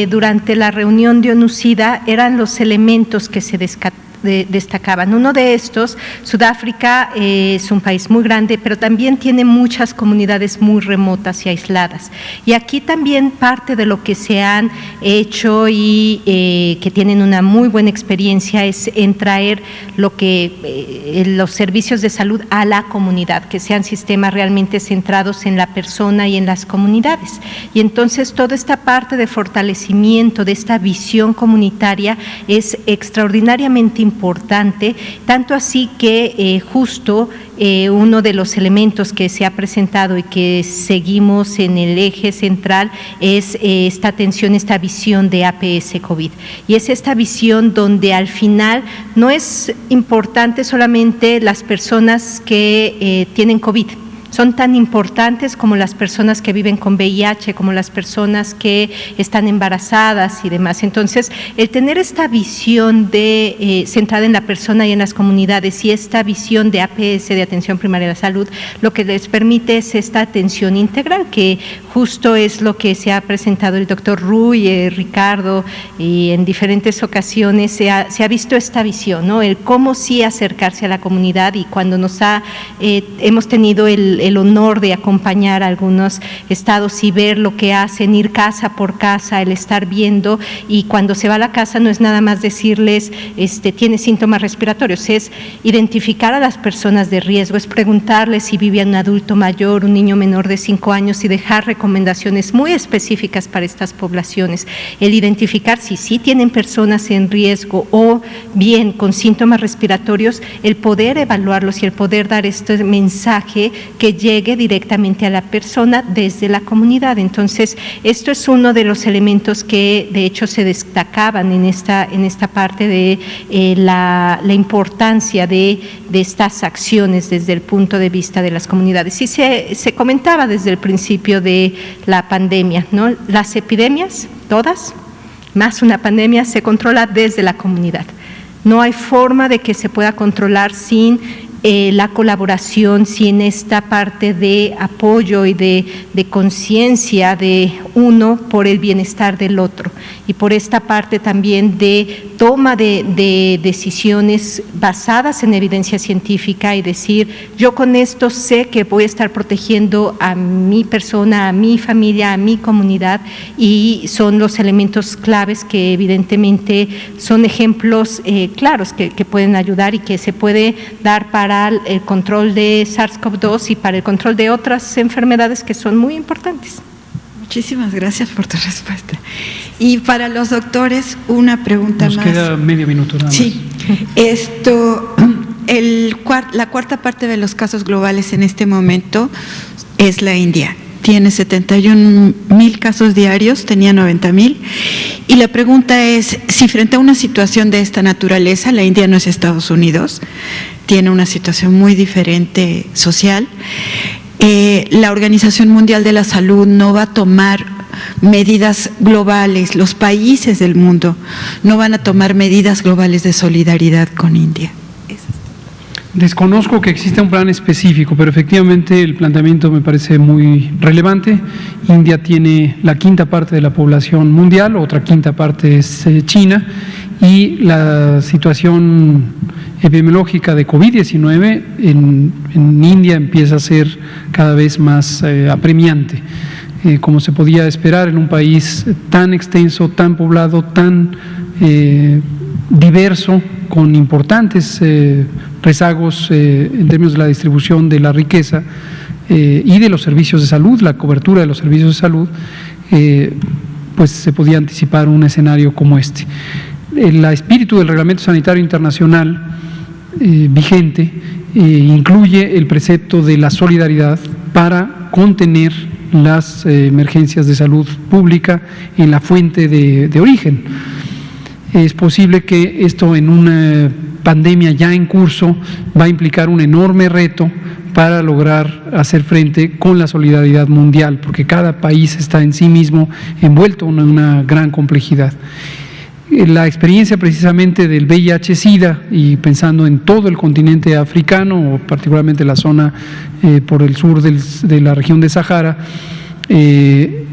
durante la reunión de ONU-SIDA eran los elementos que se destacaban. Uno de estos, Sudáfrica es un país muy grande, pero también tiene muchas comunidades muy remotas y aisladas. Y aquí también parte de lo que se han hecho y que tienen una muy buena experiencia es en traer los servicios de salud a la comunidad, que sean sistemas realmente centrados en la persona y en las comunidades. Y entonces toda esta parte de fortalecimiento de esta visión comunitaria es extraordinariamente importante, tanto así que justo uno de los elementos que se ha presentado y que seguimos en el eje central es esta atención, esta visión de APS COVID. Y es esta visión donde al final no es importante solamente las personas que tienen COVID, son tan importantes como las personas que viven con VIH, como las personas que están embarazadas y demás. Entonces, el tener esta visión centrada en la persona y en las comunidades y esta visión de APS, de Atención Primaria a la Salud, lo que les permite es esta atención integral, que justo es lo que se ha presentado el doctor Ruy, Ricardo, y en diferentes ocasiones se ha visto esta visión, ¿no? El cómo sí acercarse a la comunidad, y cuando hemos tenido el honor de acompañar a algunos estados y ver lo que hacen, ir casa por casa, el estar viendo, y cuando se va a la casa no es nada más decirles tiene síntomas respiratorios, es identificar a las personas de riesgo, es preguntarles si vive un adulto mayor, un niño menor de 5 años y dejar recomendaciones muy específicas para estas poblaciones, el identificar si sí tienen personas en riesgo o bien con síntomas respiratorios, el poder evaluarlos y el poder dar este mensaje que llegue directamente a la persona desde la comunidad. Entonces, esto es uno de los elementos que de hecho se destacaban en esta parte de la importancia de estas acciones desde el punto de vista de las comunidades. Y se comentaba desde el principio de la pandemia, ¿no? Las epidemias, todas, más una pandemia, se controla desde la comunidad. No hay forma de que se pueda controlar sin la colaboración, sin esta parte de apoyo y de conciencia de uno por el bienestar del otro, y por esta parte también de toma de decisiones basadas en evidencia científica y decir, yo con esto sé que voy a estar protegiendo a mi persona, a mi familia, a mi comunidad, y son los elementos claves que evidentemente son ejemplos claros que pueden ayudar y que se puede dar para el control de SARS-CoV-2 y para el control de otras enfermedades que son muy importantes. Muchísimas gracias por tu respuesta. Y para los doctores, una pregunta más. Nos queda medio minuto nada más. Sí, la cuarta parte de los casos globales en este momento es la India. Tiene 71,000 casos diarios, tenía 90,000. Y la pregunta es, si frente a una situación de esta naturaleza, la India no es Estados Unidos, tiene una situación muy diferente social, la Organización Mundial de la Salud no va a tomar medidas globales, los países del mundo no van a tomar medidas globales de solidaridad con India. Desconozco que exista un plan específico, pero efectivamente el planteamiento me parece muy relevante. India tiene la quinta parte de la población mundial, otra quinta parte es China, y la situación epidemiológica de COVID-19 en India empieza a ser cada vez más apremiante. Como se podía esperar en un país tan extenso, tan poblado, tan diverso, con importantes rezagos en términos de la distribución de la riqueza y de los servicios de salud, la cobertura de los servicios de salud, pues se podía anticipar un escenario como este. El espíritu del Reglamento Sanitario Internacional vigente incluye el precepto de la solidaridad para contener las emergencias de salud pública en la fuente de origen. Es posible que esto en una pandemia ya en curso va a implicar un enorme reto para lograr hacer frente con la solidaridad mundial, porque cada país está en sí mismo envuelto en una gran complejidad. La experiencia precisamente del VIH-Sida y pensando en todo el continente africano, o particularmente la zona por el sur de la región de Sahara,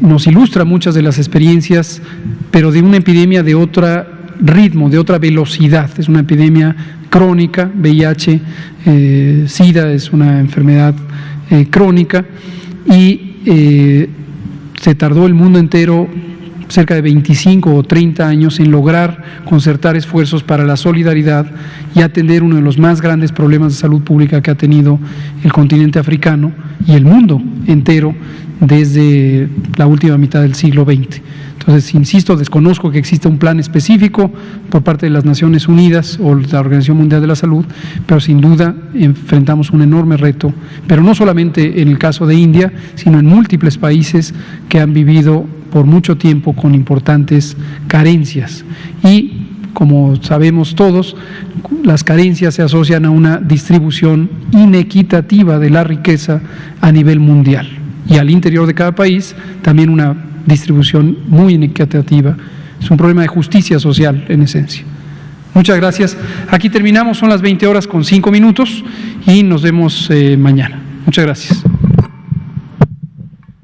nos ilustra muchas de las experiencias, pero de una epidemia de otro ritmo, de otra velocidad. Es una epidemia crónica, VIH, SIDA es una enfermedad crónica y se tardó el mundo entero cerca de 25 o 30 años en lograr concertar esfuerzos para la solidaridad y atender uno de los más grandes problemas de salud pública que ha tenido el continente africano y el mundo entero desde la última mitad del siglo XX. Entonces, insisto, desconozco que exista un plan específico por parte de las Naciones Unidas o la Organización Mundial de la Salud, pero sin duda enfrentamos un enorme reto, pero no solamente en el caso de India, sino en múltiples países que han vivido por mucho tiempo con importantes carencias. Y, como sabemos todos, las carencias se asocian a una distribución inequitativa de la riqueza a nivel mundial. Y al interior de cada país también una distribución muy inequitativa. Es un problema de justicia social en esencia. Muchas gracias. Aquí terminamos, son las 20 horas con 5 minutos y nos vemos mañana. Muchas gracias.